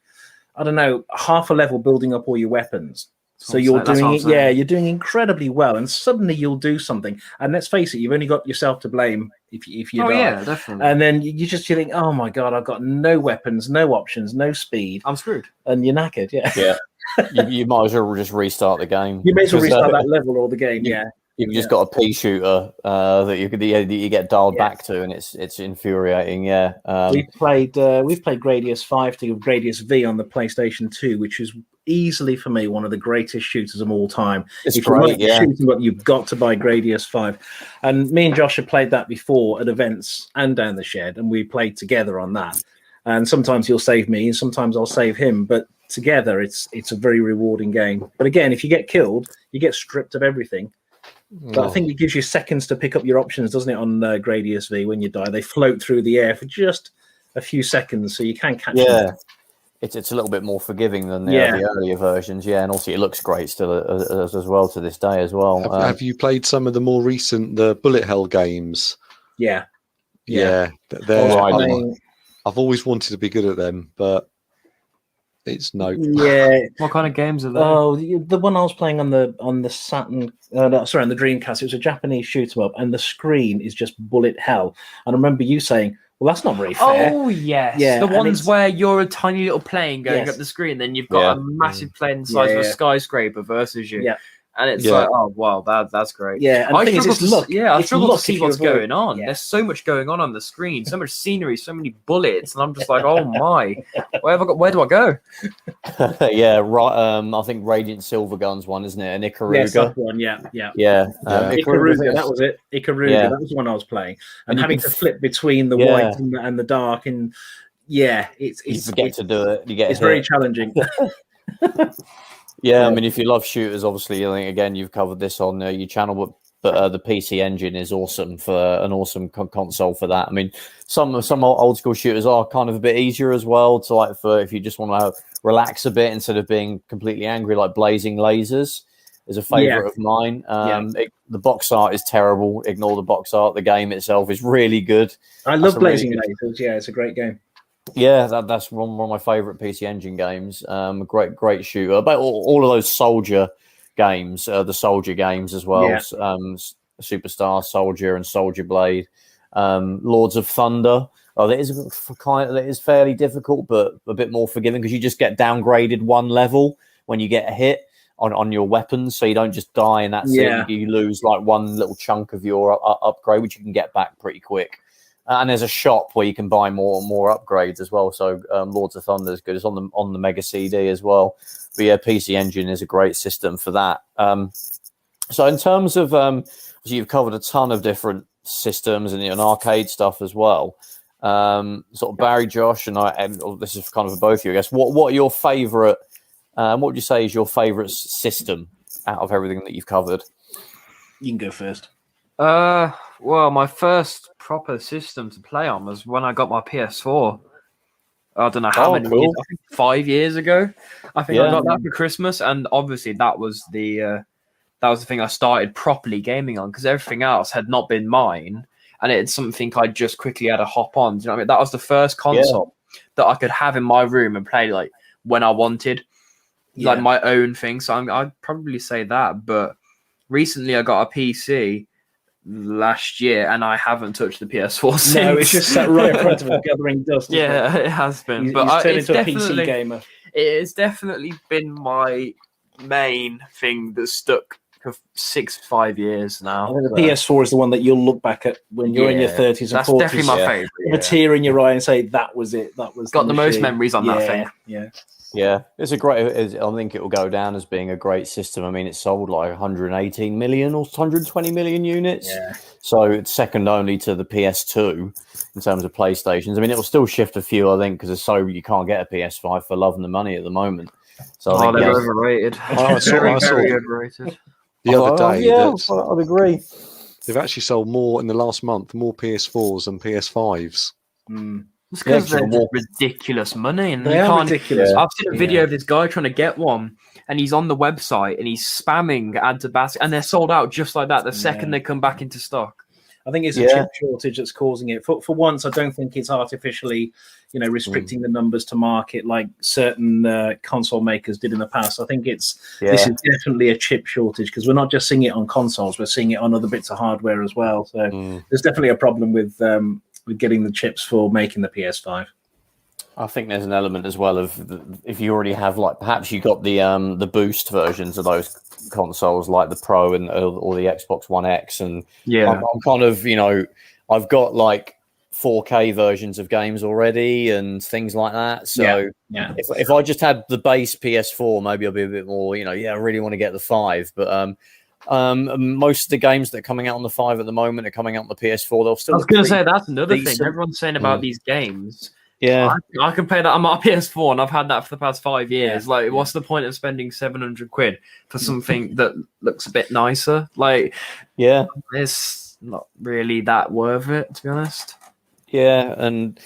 S3: I don't know, half a level building up all your weapons. So you're doing it, you're doing incredibly well, and suddenly you'll do something. And let's face it, you've only got yourself to blame if you die.
S4: Yeah, definitely.
S3: And then you think, oh my God, I've got no weapons, no options, no speed.
S4: I'm screwed.
S3: And you're knackered,
S1: you might as well just restart the game.
S3: You may as well restart that level or the game,
S1: You've just got a pea shooter that you get dialed back to, and it's infuriating.
S3: We've played Gradius 5 to Gradius V on the PlayStation 2, which is easily for me one of the greatest shooters of all time.
S1: It's great,
S3: you've got to buy Gradius 5. And me and Josh have played that before at events and down the shed, and we played together on that. And sometimes he'll save me, and sometimes I'll save him, but together it's a very rewarding game. But again, if you get killed, you get stripped of everything. But I think it gives you seconds to pick up your options, doesn't it, on Gradius V when you die? They float through the air for just a few seconds, so you can catch them.
S1: It's a little bit more forgiving than the earlier versions, and also it looks great still as well to this day as well.
S2: Have you played some of the more recent bullet hell games?
S3: Yeah.
S2: I've always wanted to be good at them, but it's no.
S3: Yeah.
S4: What kind of games are they?
S3: Oh, the one I was playing on the Saturn, on the Dreamcast. It was a Japanese shoot 'em up, and the screen is just bullet hell. And I remember you saying, "Well, that's not very fair."
S4: Oh yes, the ones where you're a tiny little plane going up the screen, then you've got a massive plane the size of a skyscraper versus you. Yeah. And it's like, oh wow, that's great.
S3: Yeah, and
S4: I
S3: the thing is,
S4: I struggle to see what's going on. There's so much going on the screen, so much scenery, so many bullets, and I'm just like, oh my, where do I go?
S1: I think Radiant Silvergun's one, isn't it? And Ikaruga.
S3: Yes, that one. Yeah. Ikaruga, that was it. Ikaruga, that was the one I was playing, and having to flip between the white and the dark, and you
S1: forget to do it.
S3: It's very challenging.
S1: I mean, if you love shooters, obviously, I think again you've covered this on your channel, but the PC Engine is awesome for an awesome console for that. I mean, some old school shooters are kind of a bit easier as well to for if you just want to relax a bit instead of being completely angry, like Blazing Lasers is a favorite of mine. The box art is terrible. Ignore the box art. The game itself is really good.
S3: I love Blazing Lasers. Yeah, it's a great game.
S1: Yeah, that's one of my favorite PC Engine games. Great shooter. But all of those soldier games, the Soldier games as well.
S3: Yeah.
S1: Superstar Soldier and Soldier Blade. Lords of Thunder. That is fairly difficult, but a bit more forgiving because you just get downgraded one level when you get a hit on your weapons, so you don't just die and that's it. You lose like one little chunk of your upgrade, which you can get back pretty quick. And there's a shop where you can buy more upgrades as well. So Lords of Thunder is good. It's on the Mega CD as well. But yeah, PC Engine is a great system for that. So in terms of you've covered a ton of different systems and arcade stuff as well. Sort of Barry, Josh, and this is kind of for both of you, I guess. What are your favourite? What would you say is your favourite system out of everything that you've covered?
S3: You can go first.
S4: Well, my first proper system to play on was when I got my PS4. I don't know how many years, I think 5 years ago. I think I got that for Christmas, and obviously that was the thing I started properly gaming on because everything else had not been mine, and it's something I just quickly had to hop on. Do you know what I mean? That was the first console that I could have in my room and play like when I wanted, like my own thing. So I'd probably say that. But recently I got a PC last year, and I haven't touched the PS4 since.
S3: No, it's just sat right in front of it, gathering dust.
S4: Yeah, it has been.
S3: He's
S4: but
S3: turned into a PC gamer.
S4: It has definitely been my main thing that's stuck for 5 years now.
S3: I think the PS4 is the one that you'll look back at when you're in your 30s and 40s.
S4: That's definitely my favourite.
S3: With a tear in your eye and say, that was it. That was
S4: got the most memories on that thing.
S1: Yeah, it's a great. I think it will go down as being a great system. I mean, it sold like 118 million or 120 million units. Yeah. So it's second only to the PS2 in terms of PlayStations. I mean, it will still shift a few, I think, because you can't get a PS5 for love and the money at the moment. So
S4: they're overrated.
S2: I saw
S4: very overrated.
S2: The other day,
S1: I'd agree.
S2: They've actually sold more in the last month, more PS4s than PS5s.
S4: It's because they're just ridiculous money, and
S3: they are ridiculous.
S4: I've seen a video of this guy trying to get one, and he's on the website and he's spamming add to basket, and they're sold out just like that the second they come back into stock.
S3: I think it's a chip shortage that's causing it. For once, I don't think it's artificially, restricting the numbers to market like certain console makers did in the past. I think this is definitely a chip shortage because we're not just seeing it on consoles; we're seeing it on other bits of hardware as well. So there's definitely a problem with getting the chips for making the PS5.
S1: I think there's an element as well of if you already have perhaps you got the boost versions of those consoles like the Pro and or the Xbox One X, and I'm kind of I've got 4K versions of games already and things like that. So if I just had the base PS4, maybe I'll be a bit more I really want to get the 5, but most of the games that are coming out on the 5 at the moment are coming out on the PS4. They'll still.
S4: I was going to say that's another thing everyone's saying about these games.
S1: Yeah,
S4: I can play that on my PS4, and I've had that for the past 5 years. What's the point of spending 700 quid for something that looks a bit nicer? It's not really that worth it, to be honest.
S1: Yeah, and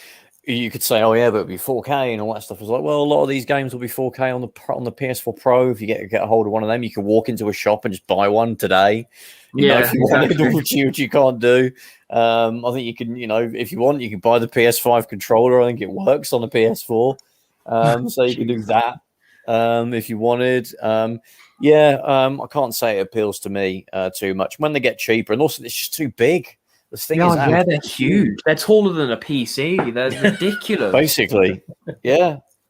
S1: you could say, but it'll be 4K and all that stuff. I was like, well, a lot of these games will be 4K on the PS4 Pro. If you get a hold of one of them, you can walk into a shop and just buy one today. If you wanted, which you can't do. I think you can, if you want, you can buy the PS5 controller. I think it works on a PS4. So you can do that if you wanted. I can't say it appeals to me too much. When they get cheaper, and also it's just too big. The thing is,
S4: they're huge. They're taller than a PC. They're ridiculous.
S1: Basically,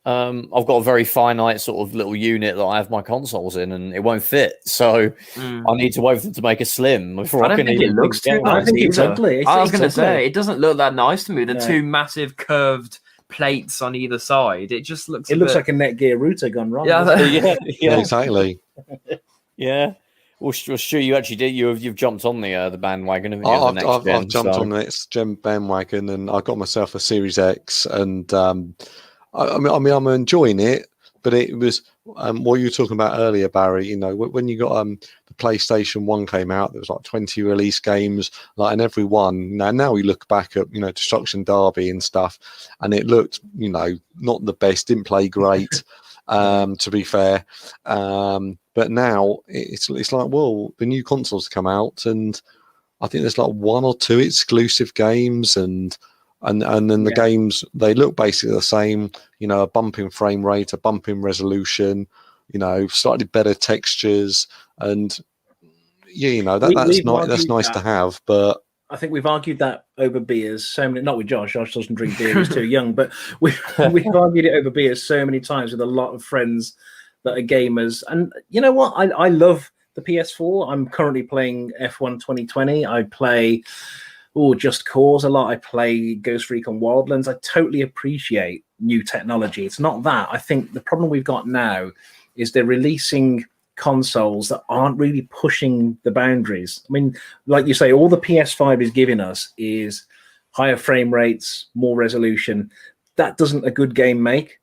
S1: I've got a very finite sort of little unit that I have my consoles in, and it won't fit. So I need to wait for them to make a slim before I can
S4: think
S1: even.
S4: It looks too nice.
S3: I think it's ugly.
S4: I was going to say it doesn't look that nice to me. The two massive curved plates on either side. It just looks.
S3: It looks like a Netgear router gone wrong.
S2: Yeah, exactly.
S1: Yeah. Well, Stu, you actually did. You've jumped on the bandwagon.
S2: I've jumped on the next gen bandwagon, and I got myself a Series X, and I mean, I'm enjoying it. But it was what you were talking about earlier, Barry. When you got the PlayStation 1 came out, there was 20 release games, and every one. Now we look back at Destruction Derby and stuff, and it looked not the best, didn't play great. To be fair, but now it's like, well, the new consoles come out, and I think there's one or two exclusive games, and then the games, they look basically the same. A bump in frame rate, a bump in resolution, slightly better textures, and that's nice to have. But
S3: I think we've argued that over beers so many. Not with Josh. Josh doesn't drink beer; he's too young. But we've argued it over beers so many times with a lot of friends that are gamers. And you know what? I love the PS4. I'm currently playing F1 2020. I play Just Cause a lot. I play Ghost Recon Wildlands. I totally appreciate new technology. It's not that. I think the problem we've got now is they're releasing consoles that aren't really pushing the boundaries. I mean, like you say, all the PS5 is giving us is higher frame rates, more resolution. That doesn't a good game make.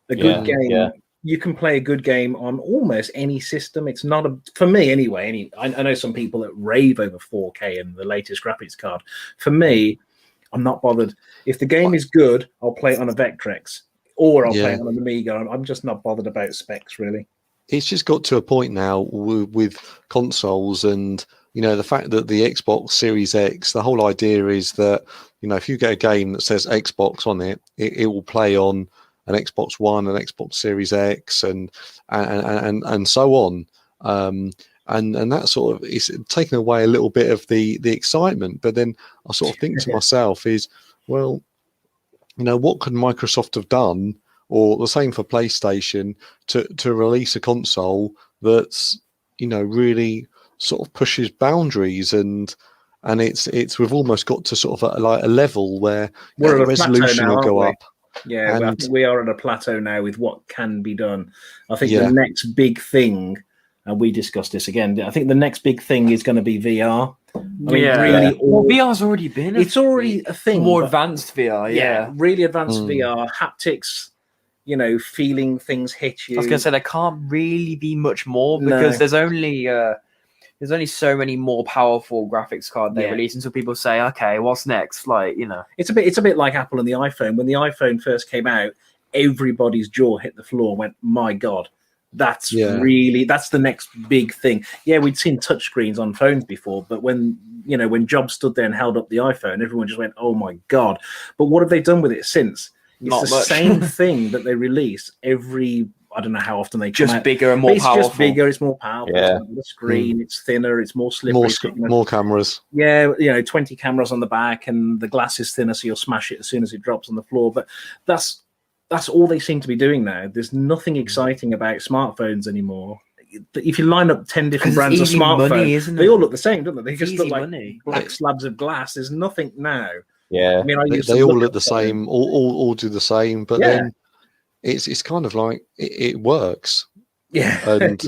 S3: A good game, you can play a good game on almost any system. It's not for me anyway. I know some people that rave over 4K and the latest graphics card. For me, I'm not bothered. If the game is good, I'll play it on a Vectrex or I'll play it on an Amiga. I'm just not bothered about specs, really.
S2: It's just got to a point now with consoles, and the fact that the Xbox Series X, the whole idea is that if you get a game that says Xbox on it, it will play on an Xbox One, an Xbox Series X, and so on. And that sort of is taking away a little bit of the excitement. But then I sort of think to myself is, well, what could Microsoft have done, or the same for PlayStation, to release a console that's really sort of pushes boundaries, and it's we've almost got to sort of a level where the resolution will go up.
S3: Yeah, I think we are at a plateau now with what can be done. I think the next big thing, and we discussed this again, I think the next big thing is going to be VR. I mean,
S4: VR's already been.
S3: It's already a thing.
S4: More advanced VR,
S3: really advanced VR, haptics. Feeling things hit you.
S4: I was going to say there can't really be much more because there's only so many more powerful graphics cards they release until people say, okay, what's next? It's
S3: a bit like Apple and the iPhone. When the iPhone first came out, everybody's jaw hit the floor and went, my God, that's the next big thing. Yeah, we'd seen touchscreens on phones before, but when Jobs stood there and held up the iPhone, everyone just went, oh my God. But what have they done with it since? It's the same thing that they release every, I don't know how often they come out.
S4: Bigger and more powerful.
S3: It's just bigger, it's more powerful. Yeah. It's the screen, it's thinner, it's more slippery.
S2: More cameras.
S3: Yeah, 20 cameras on the back, and the glass is thinner, so you'll smash it as soon as it drops on the floor. But that's all they seem to be doing now. There's nothing exciting about smartphones anymore. If you line up 10 different brands of smartphones, they all look the same, don't they? They just look like black slabs of glass. There's nothing now.
S1: Yeah,
S3: I mean,
S2: they all look the same, all do the same, but then it's kind of like it works.
S3: Yeah,
S2: and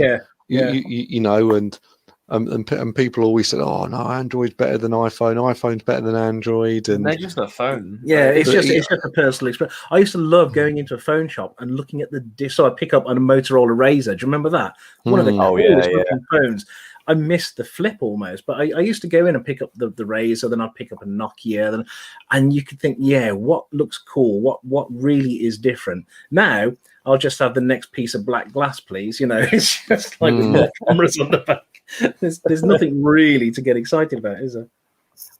S2: and people always say, "Oh no, Android's better than iPhone. iPhone's better than Android." And
S4: they're just a phone.
S3: Yeah, it's just a personal experience. I used to love going into a phone shop and looking at so I pick up on a Motorola Razr. Do you remember that? One of the coolest looking phones. I missed the flip almost, but I used to go in and pick up the Razr, then I'd pick up a Nokia, and you could think, what looks cool, what really is different. Now I'll just have the next piece of black glass, please. It's just like with more cameras on the back. There's nothing really to get excited about, is there?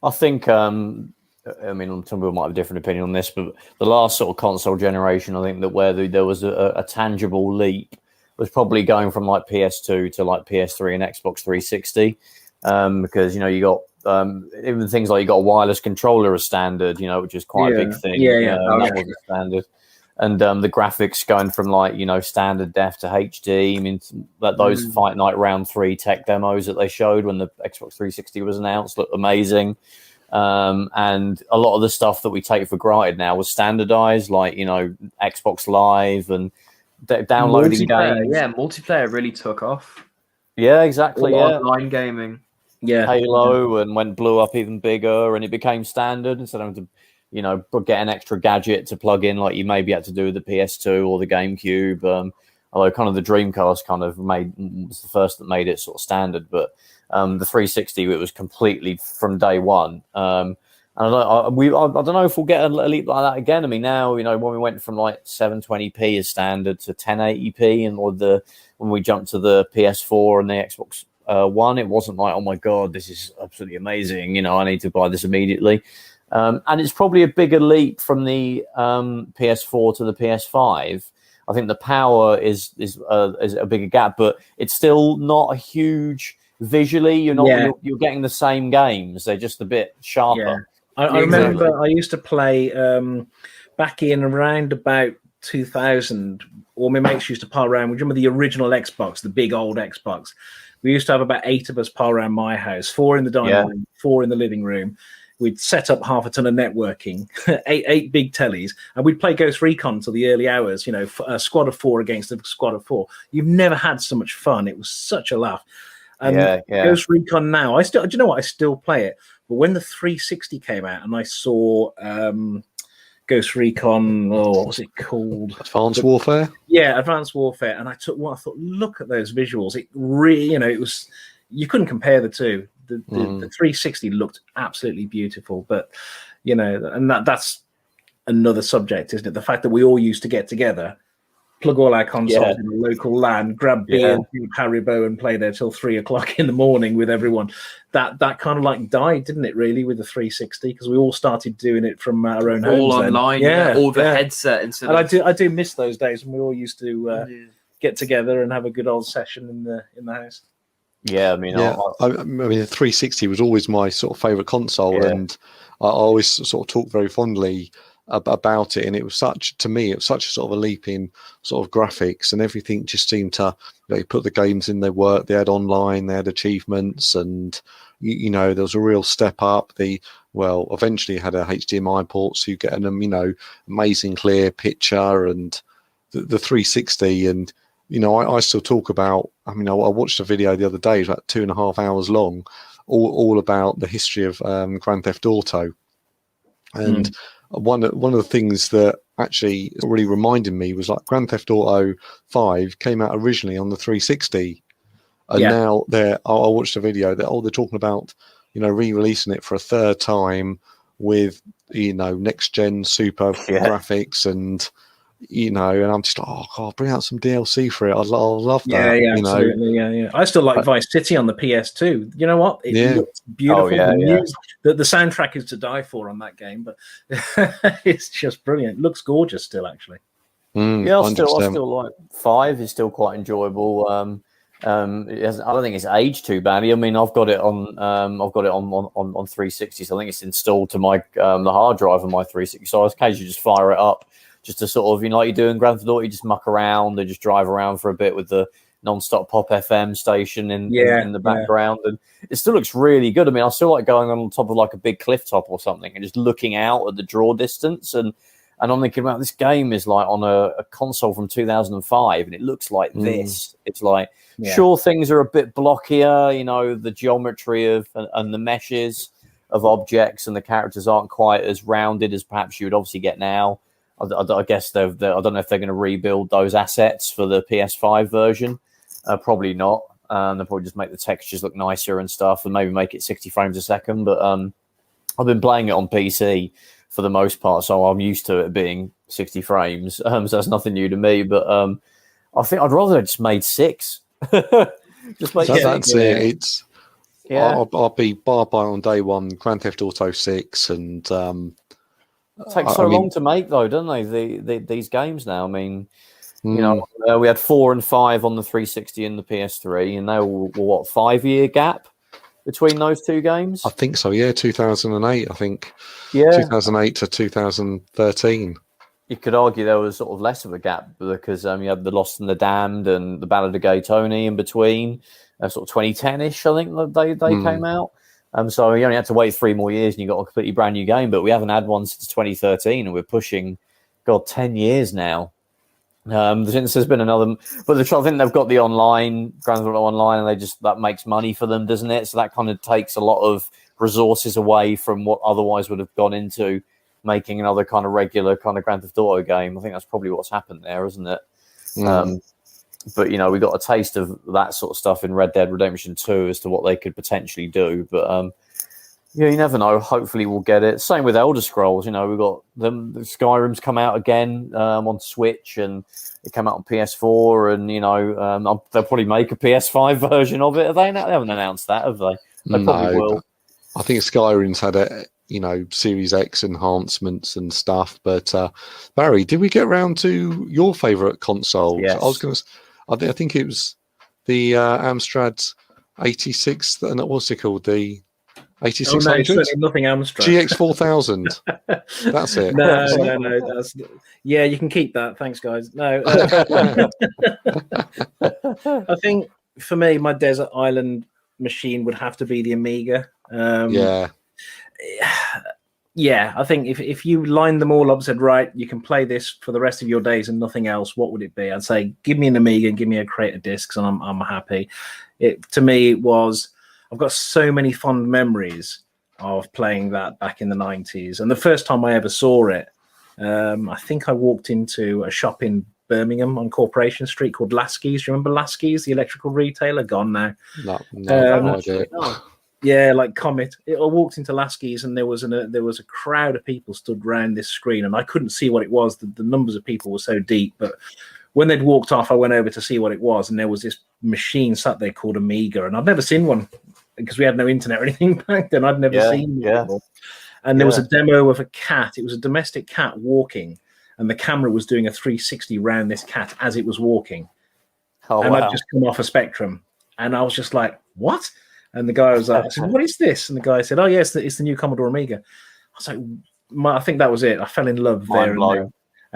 S1: I think, some people might have a different opinion on this, but the last sort of console generation, I think that where there was a tangible leap was probably going from like PS2 to like PS3 and Xbox 360, because you got even things like you got a wireless controller as standard, which is quite a big thing. That was a standard, and the graphics going from like standard def to HD. I mean, those Fight Night Round 3 tech demos that they showed when the Xbox 360 was announced looked amazing. And a lot of the stuff that we take for granted now was standardized, like Xbox Live and downloading games.
S4: Yeah, multiplayer really took off. Yeah,
S1: exactly.
S4: Online gaming.
S3: Yeah,
S1: Halo and blew up even bigger, and it became standard instead of having to get an extra gadget to plug in like you maybe had to do with the PS2 or the GameCube. Although kind of the Dreamcast was the first that made it sort of standard, but the 360 it was completely from day one. And I don't know if we'll get a leap like that again. I mean, now when we went from like 720p as standard to 1080p, and when we jumped to the PS4 and the Xbox One, it wasn't like, oh my God, this is absolutely amazing. I need to buy this immediately. And it's probably a bigger leap from the PS4 to the PS5. I think the power is a bigger gap, but it's still not a huge visually. You're getting the same games. They're just a bit sharper.
S3: Yeah. I remember I used to play back in around about 2000. All my mates used to pile around. Remember the original Xbox, the big old Xbox? We used to have about 8 of us pile around my house, 4 in the dining room, 4 in the living room. We'd set up half a ton of networking, eight big tellies, and we'd play Ghost Recon till the early hours, a squad of 4 against a squad of 4. You've never had so much fun. It was such a laugh. Ghost Recon now, do you know what? I still play it. But when the 360 came out and I saw Ghost Recon, what was it called?
S2: Advanced Warfare?
S3: Yeah, Advanced Warfare. And I took one, I thought, look at those visuals. It really, it was, you couldn't compare the two. The 360 looked absolutely beautiful, but and that's another subject, isn't it? The fact that we all used to get together, plug all our consoles in a local LAN, grab beer, do Haribo, and play there till 3 o'clock in the morning with everyone. That kind of like died, didn't it? Really, with the 360, because we all started doing it from our own homes.
S4: All online, all the headset instead.
S3: And I do miss those days when we all used to get together and have a good old session in the house.
S2: Yeah, I mean, the 360 was always my sort of favourite console, and I always sort of talk very fondly about it. And it was such a sort of a leap in sort of graphics, and everything just seemed to, they put the games in, they worked, they had online, they had achievements, and there was a real step up. Eventually had a HDMI port, so you get an amazing clear picture, and the 360 and. I still talk about. I watched a video the other day, it was about 2.5 hours long, all about the history of Grand Theft Auto. And one of the things that actually really reminded me was like Grand Theft Auto 5 came out originally on the 360, and now I watched a video that they're talking about re-releasing it for a third time with next gen super graphics and. And I'm just like, oh God, bring out some DLC for it. I'll love that.
S3: Yeah, absolutely. I still like Vice City on the PS2. You know what? It looks beautiful. The soundtrack is to die for on that game, but it's just brilliant. It looks gorgeous still, actually.
S1: I still like 5 is still quite enjoyable. I don't think it's aged too badly. I mean, I've got it on 360, so I think it's installed to my the hard drive on my 360. So I occasionally just fire it up. Just to sort of, like you do in Grand Theft Auto, you just muck around and just drive around for a bit with the non-stop pop FM station in the background. And it still looks really good. I mean, I still like going on top of like a big cliff top or something and just looking out at the draw distance. And I'm thinking about this game is like on a console from 2005 and it looks like this. It's like, sure, things are a bit blockier, the geometry of and the meshes of objects and the characters aren't quite as rounded as perhaps you would obviously get now. I guess I don't know if they're going to rebuild those assets for the PS5 version. Probably not. They'll probably just make the textures look nicer and stuff and maybe make it 60 frames a second. But I've been playing it on PC for the most part, so I'm used to it being 60 frames. So that's nothing new to me. But I think I'd rather have just made 6. Just make
S2: that's it. I'll be bar by on day one, Grand Theft Auto 6 and...
S1: It takes so long to make, though, don't they? These games now. I mean, we had 4 and 5 on the 360 and the PS3, and they were what 5-year gap between those two games.
S2: I think so. Yeah, 2008. I think. Yeah, 2008 to 2013.
S1: You could argue there was sort of less of a gap because you had The Lost and the Damned and The Ballad of Gay Tony in between. Sort of 2010-ish, I think they came out. So you only had to wait 3 more years and you got a completely brand new game, but we haven't had one since 2013 and we're pushing, 10 years now. Since there's been another, but I think they've got the online, Grand Theft Auto Online, and that makes money for them, doesn't it? So that kind of takes a lot of resources away from what otherwise would have gone into making another kind of regular kind of Grand Theft Auto game. I think that's probably what's happened there, isn't it? But, we got a taste of that sort of stuff in Red Dead Redemption 2 as to what they could potentially do. But, you never know. Hopefully we'll get it. Same with Elder Scrolls. We've got the Skyrim's come out again on Switch and it came out on PS4 and, they'll probably make a PS5 version of it. They haven't announced that, have they? They probably will.
S2: I think Skyrim's had Series X enhancements and stuff. But Barry, did we get around to your favourite console?
S1: Yes.
S2: I think it was the Amstrad 86. And what's it called? The 8600.
S3: Oh no, certainly nothing Amstrad.
S2: GX4000. That's it.
S3: No. Yeah, you can keep that. Thanks, guys. No, I think for me, my desert island machine would have to be the Amiga. Yeah, I think if you lined them all up and said, right, you can play this for the rest of your days and nothing else, what would it be? I'd say, give me an Amiga and give me a crate of discs, and I'm happy. To me, it was. I've got so many fond memories of playing that back in the 90s, and the first time I ever saw it, I think I walked into a shop in Birmingham on Corporation Street called Lasky's. Do you remember Lasky's, the electrical retailer? Gone now.
S2: No idea.
S3: Yeah, like Comet. I walked into Lasky's and there was a crowd of people stood around this screen, and I couldn't see what it was. The numbers of people were so deep, but when they'd walked off, I went over to see what it was, and there was this machine sat there called Amiga, and I'd never seen one because we had no internet or anything back then. I'd never seen one before. And there was a demo of a cat. It was a domestic cat walking, and the camera was doing a 360 round this cat as it was walking. I'd just come off a Spectrum, and I was just like, what? And the guy was like, I said, what is this? And the guy said, oh, yes, it's the new Commodore Amiga. I was like, I think that was it. I fell in love there and there.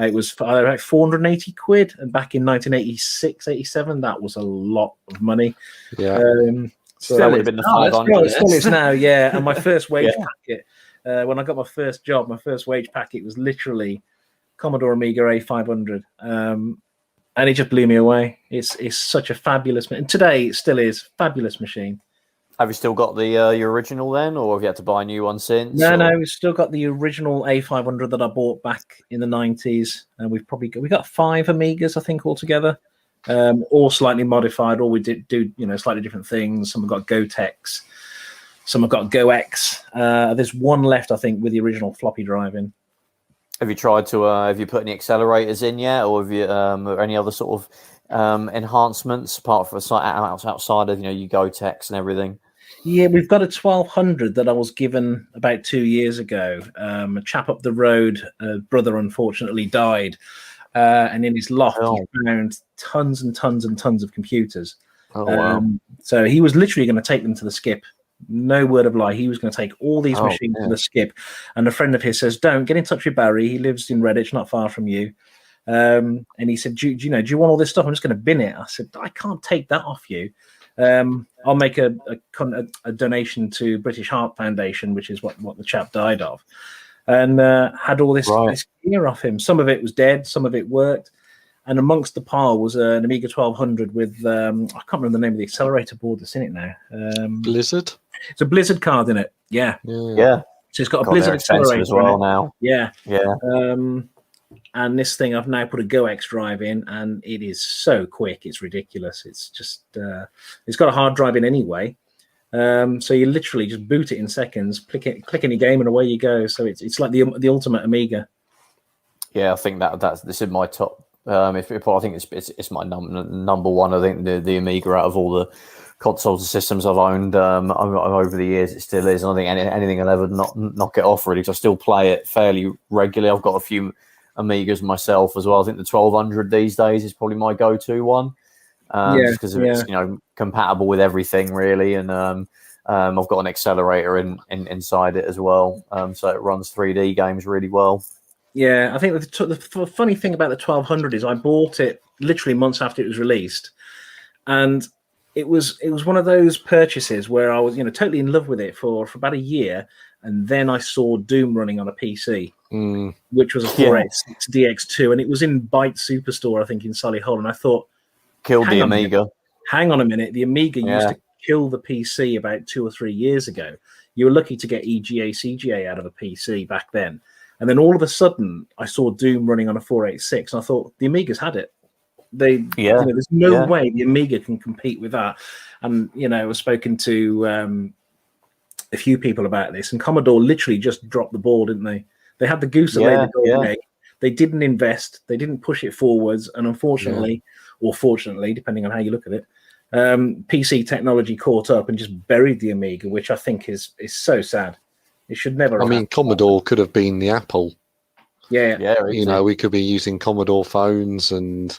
S3: It was like 480 quid. And back in 1986, 87, that was a lot of money.
S2: Yeah.
S1: So that would have been the 500.
S3: Still is now, yeah. And my first wage packet, when I got my first job, my first wage packet was literally Commodore Amiga A500. And it just blew me away. It's such a fabulous, and today it still is fabulous machine.
S1: Have you still got the your original then, or have you had to buy a new one since?
S3: No, we've still got the original A500 that I bought back in the 90s, and we got 5 Amigas, I think, altogether, all slightly modified. All we do slightly different things. Some have got Gotex, some have got GoX. There's one left, I think, with the original floppy drive in.
S1: Have you tried to? Have you put any accelerators in yet, or have you or any other sort of enhancements apart from outside of your Gotex and everything?
S3: Yeah, we've got a 1200 that I was given about 2 years ago. A chap up the road, brother unfortunately died, and in his loft he found tons and tons and tons of computers.
S1: Oh wow!
S3: So he was literally going to take them to the skip. No word of lie. He was going to take all these machines to the skip. And a friend of his says, "Don't get in touch with Barry. He lives in Redditch, not far from you." And he said, do you want all this stuff? I'm just going to bin it. I said, I can't take that off you. I'll make a donation to British Heart Foundation, which is what the chap died of, and had all this gear off him. Some of it was dead, some of it worked, and amongst the pile was an Amiga 1200 with I can't remember the name of the accelerator board that's in it now. Blizzard. It's a Blizzard card in it. Yeah. So it's got a Blizzard accelerator
S1: as well now.
S3: Yeah. And this thing, I've now put a GoX drive in, and it is so quick, it's ridiculous. It's just, it's got a hard drive in anyway. So you literally just boot it in seconds, click any game, and away you go. So it's like the ultimate Amiga. Yeah,
S1: I think this is my top. I think it's my number one. I think the Amiga out of all the consoles and systems I've owned over the years, it still is. And I think anything will ever knock it off really, because I still play it fairly regularly. I've got a few Amigas myself as well. I think the 1200 these days is probably my go-to one, just because it's compatible with everything really, and I've got an accelerator inside it as well, so it runs 3D games really well.
S3: Yeah, I think the funny thing about the 1200 is I bought it literally months after it was released, and it was one of those purchases where I was totally in love with it for about a year, and then I saw Doom running on a PC. Which was a 486 DX2, and it was in Byte Superstore, I think, in Solihull. And I thought,
S1: killed the Amiga.
S3: Hang on a minute, the Amiga used to kill the PC about 2 or 3 years ago. You were lucky to get EGA, CGA out of a PC back then. And then all of a sudden, I saw Doom running on a 486, and I thought, the Amiga's had it. There's no way the Amiga can compete with that. And I've spoken to a few people about this, and Commodore literally just dropped the ball, didn't they? They had the goose that laid the golden egg. They didn't invest. They didn't push it forwards. And unfortunately, or fortunately, depending on how you look at it, PC technology caught up and just buried the Amiga, which I think is so sad. It should never.
S2: I mean, Commodore could have been the Apple.
S3: Yeah.
S2: You know, we could be using Commodore phones and,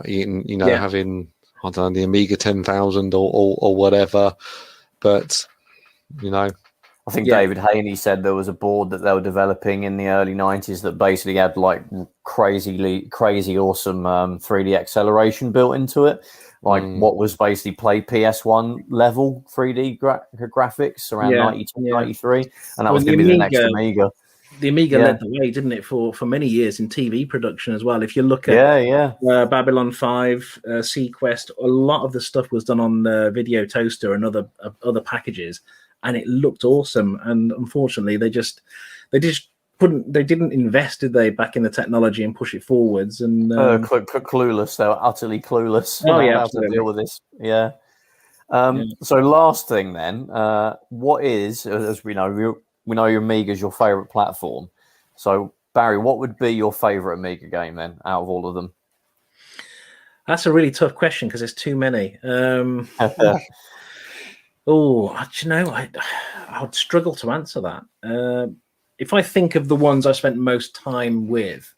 S2: having, I don't know, the Amiga 10,000 or whatever. But,
S1: I think David Haney said there was a board that they were developing in the early 90s that basically had like crazy awesome 3D acceleration built into it. Like what was basically play PS1 level 3D graphics around 92, 93. And that was going to be the next Amiga.
S3: The Amiga led the way, didn't it, for many years in TV production as well. If you look at Babylon 5, Sequest, a lot of the stuff was done on Video Toaster and other packages, and it looked awesome. And unfortunately, they didn't invest, did they, back in the technology and push it forwards? And
S1: clueless, they were utterly clueless.
S3: How
S1: to deal with this. So last thing then, what is, as we know your Amiga is your favorite platform. So Barry, what would be your favorite Amiga game then, out of all of them?
S3: That's a really tough question because there's too many. I would struggle to answer that. If I think of the ones I spent most time with,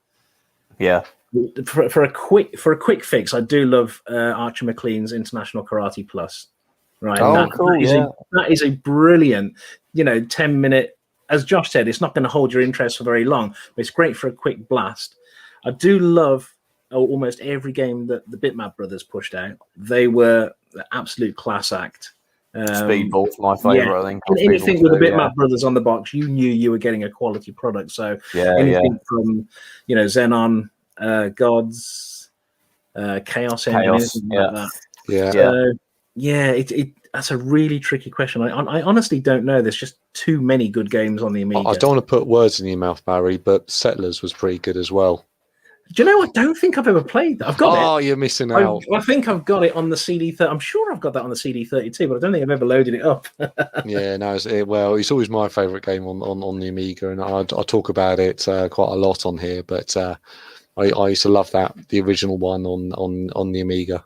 S3: for a quick fix, I do love Archer McLean's International Karate Plus. Right, that is a brilliant, 10-minute. As Josh said, it's not going to hold your interest for very long, but it's great for a quick blast. I do love almost every game that the Bitmap brothers pushed out. They were the absolute class act.
S1: Speedball's my favorite, I think.
S3: Anything with the Bitmap brothers on the box, you knew you were getting a quality product. So anything from, Xenon, Gods, Chaos Engine, like that. That's a really tricky question. I honestly don't know. There's just too many good games on the Amiga.
S2: I don't want to put words in your mouth, Barry, but Settlers was pretty good as well.
S3: Do you know? I don't think I've ever played that. I've got it.
S2: Oh, you're missing out.
S3: I think I've got it on the CD. I'm sure I've got that on the CD32, but I don't think I've ever loaded it up.
S2: It's always my favourite game on the Amiga, and I talk about it quite a lot on here. But I used to love the original one on the Amiga.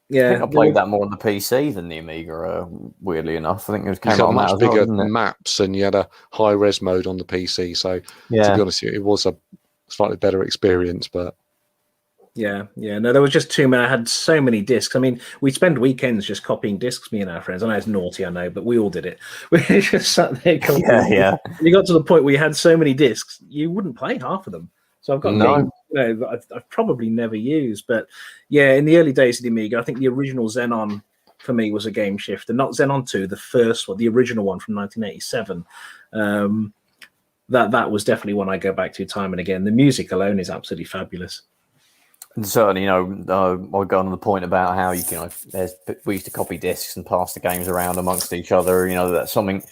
S1: Yeah, I think I played that more on the PC than the Amiga. Weirdly enough, I think it came
S2: on much bigger maps, and you had a high res mode on the PC. So to be honest, it was a slightly better experience. But
S3: no, there was just too many. I had so many discs. I mean, we'd spend weekends just copying discs, me and our friends. I know it's naughty, I know, but we all did it. We just sat there. You got to the point where you had so many discs, you wouldn't play half of them. So I've got games that I've probably never used. But in the early days of the Amiga, I think the original Xenon for me was a game shifter. Not Xenon 2, the first one, the original one from 1987. That was definitely one I go back to time and again. The music alone is absolutely fabulous.
S1: And certainly, I'll go on the point about how we used to copy discs and pass the games around amongst each other. That's something.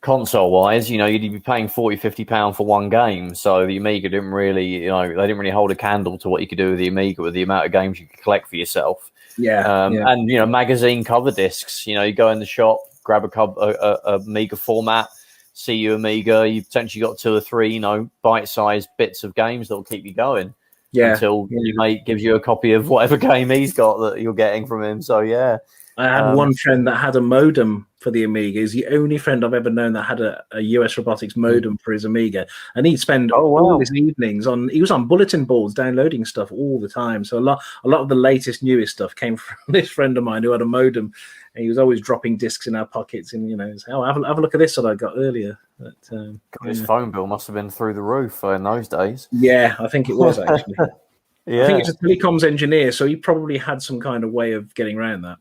S1: Console-wise, you'd be paying £40-50 for one game, so the Amiga didn't really, they didn't really hold a candle to what you could do with the Amiga with the amount of games you could collect for yourself. And magazine cover discs. You go in the shop, grab a Amiga format, see your Amiga. You potentially got 2 or 3, bite-sized bits of games that'll keep you going. Until your mate gives you a copy of whatever game he's got that you're getting from him. So
S3: I had one friend that had a modem for the Amiga. He's the only friend I've ever known that had a US Robotics modem for his Amiga. And he'd spend all his evenings he was on bulletin boards downloading stuff all the time. So a lot of the latest, newest stuff came from this friend of mine who had a modem. And he was always dropping discs in our pockets and, say, have a look at this that I got earlier. But,
S1: his phone bill must have been through the roof in those days.
S3: Yeah, I think it was actually. I think he's a telecoms engineer, so he probably had some kind of way of getting around that.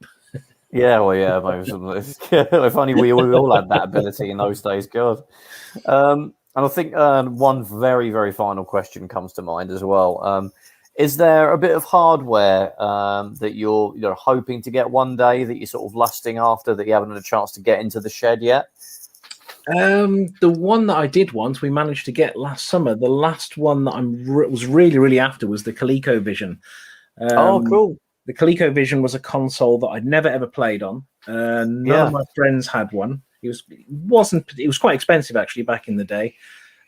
S3: If
S1: only we all had that ability in those days, God. And I think one very, very final question comes to mind as well. Is there a bit of hardware that you're hoping to get one day that you're sort of lusting after that you haven't had a chance to get into the shed yet?
S3: The one that I did once, we managed to get last summer. The last one that I was really, really after was the ColecoVision.
S1: Cool.
S3: The ColecoVision was a console that I'd never ever played on. None of my friends had one. It was quite expensive actually back in the day,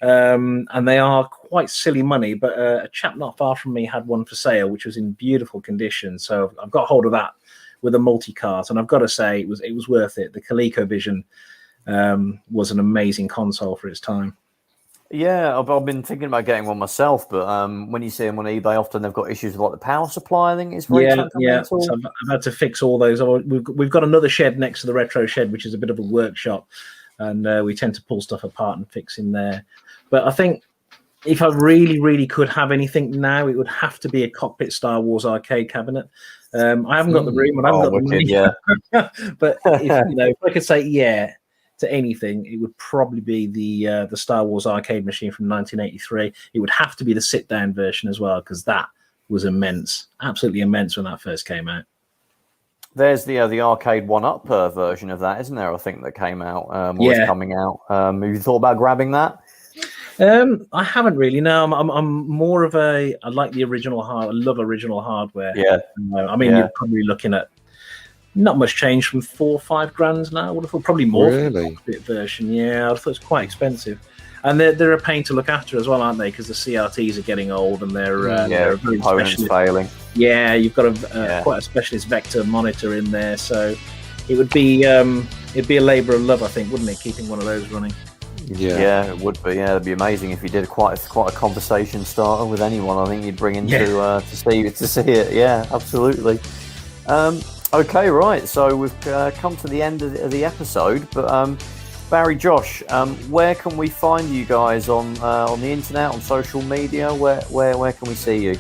S3: and they are quite silly money. But a chap not far from me had one for sale, which was in beautiful condition. So I've got hold of that with a multi-cart, and I've got to say it was worth it. The ColecoVision was an amazing console for its time.
S1: Yeah, I've been thinking about getting one myself, but when you see them on eBay, often they've got issues with like the power supply. I think it's very temperamental.
S3: So I've had to fix all those. We've got another shed next to the retro shed, which is a bit of a workshop, and we tend to pull stuff apart and fix in there. But I think if I really could have anything now, it would have to be a cockpit Star Wars arcade cabinet. I haven't got the room, and I haven't got the money.
S1: Yeah.
S3: But if I could say to anything, it would probably be the Star Wars arcade machine from 1983. It would have to be the sit-down version as well, because that was immense, absolutely immense when that first came out.
S1: There's the arcade one-up version of that, isn't there? I think that came out, or is coming out. Have you thought about grabbing that?
S3: I haven't really. No, I'm more of I like the original hardware. I love original hardware.
S1: Yeah.
S3: You're probably looking at not much change from $4 or $5 grand now. I would have thought probably more for the cockpit version. Yeah, I thought it was quite expensive. And they're a pain to look after as well, aren't they? Because the CRTs are getting old and they're
S1: components failing.
S3: Yeah, you've got quite a specialist vector monitor in there, so it would be it'd be a labour of love, I think, wouldn't it? Keeping one of those running.
S1: Yeah, it would be. Yeah, it'd be amazing if you did quite a conversation starter with anyone. I think you'd bring into to see it. Yeah, absolutely. Okay, right. So we've come to the end of the episode, but Barry, Josh, where can we find you guys on the internet, on social media? Where can we see you?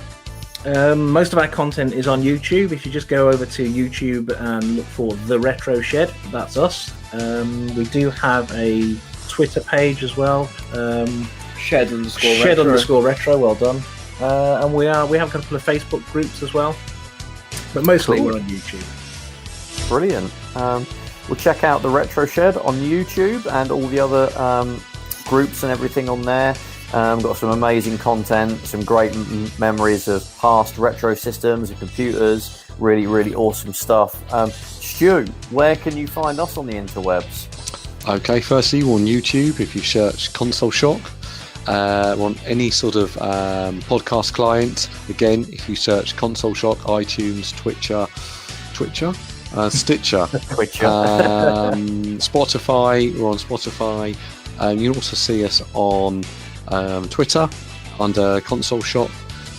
S3: Most of our content is on YouTube. If you just go over to YouTube and look for The Retro Shed, that's us. We do have a Twitter page as well. Shed_retro. Well done. And we have a couple of Facebook groups as well. But mostly we're on YouTube.
S1: Brilliant. We'll check out the Retro Shed on YouTube and all the other groups and everything on there. Got some amazing content, some great memories of past retro systems and computers. Really, really awesome stuff. Stu, where can you find us on the interwebs?
S2: Okay, firstly, we're on YouTube. If you search Console Shock, we're on any sort of podcast client. Again, if you search Console Shock, iTunes, Stitcher, Spotify. We're on Spotify. You can also see us on Twitter under Console Shock,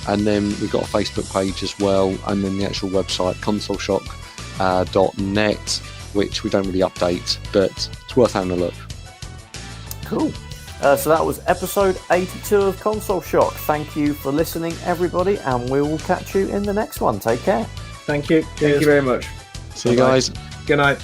S2: and then we've got a Facebook page as well, and then the actual website consoleshock.net, which we don't really update, but it's worth having a look.
S1: Cool. So that was episode 82 of Console Shock. Thank you for listening, everybody, and we will catch you in the next one. Take care.
S3: Thank you.
S4: Thank you very much.
S2: See you guys.
S3: Good night.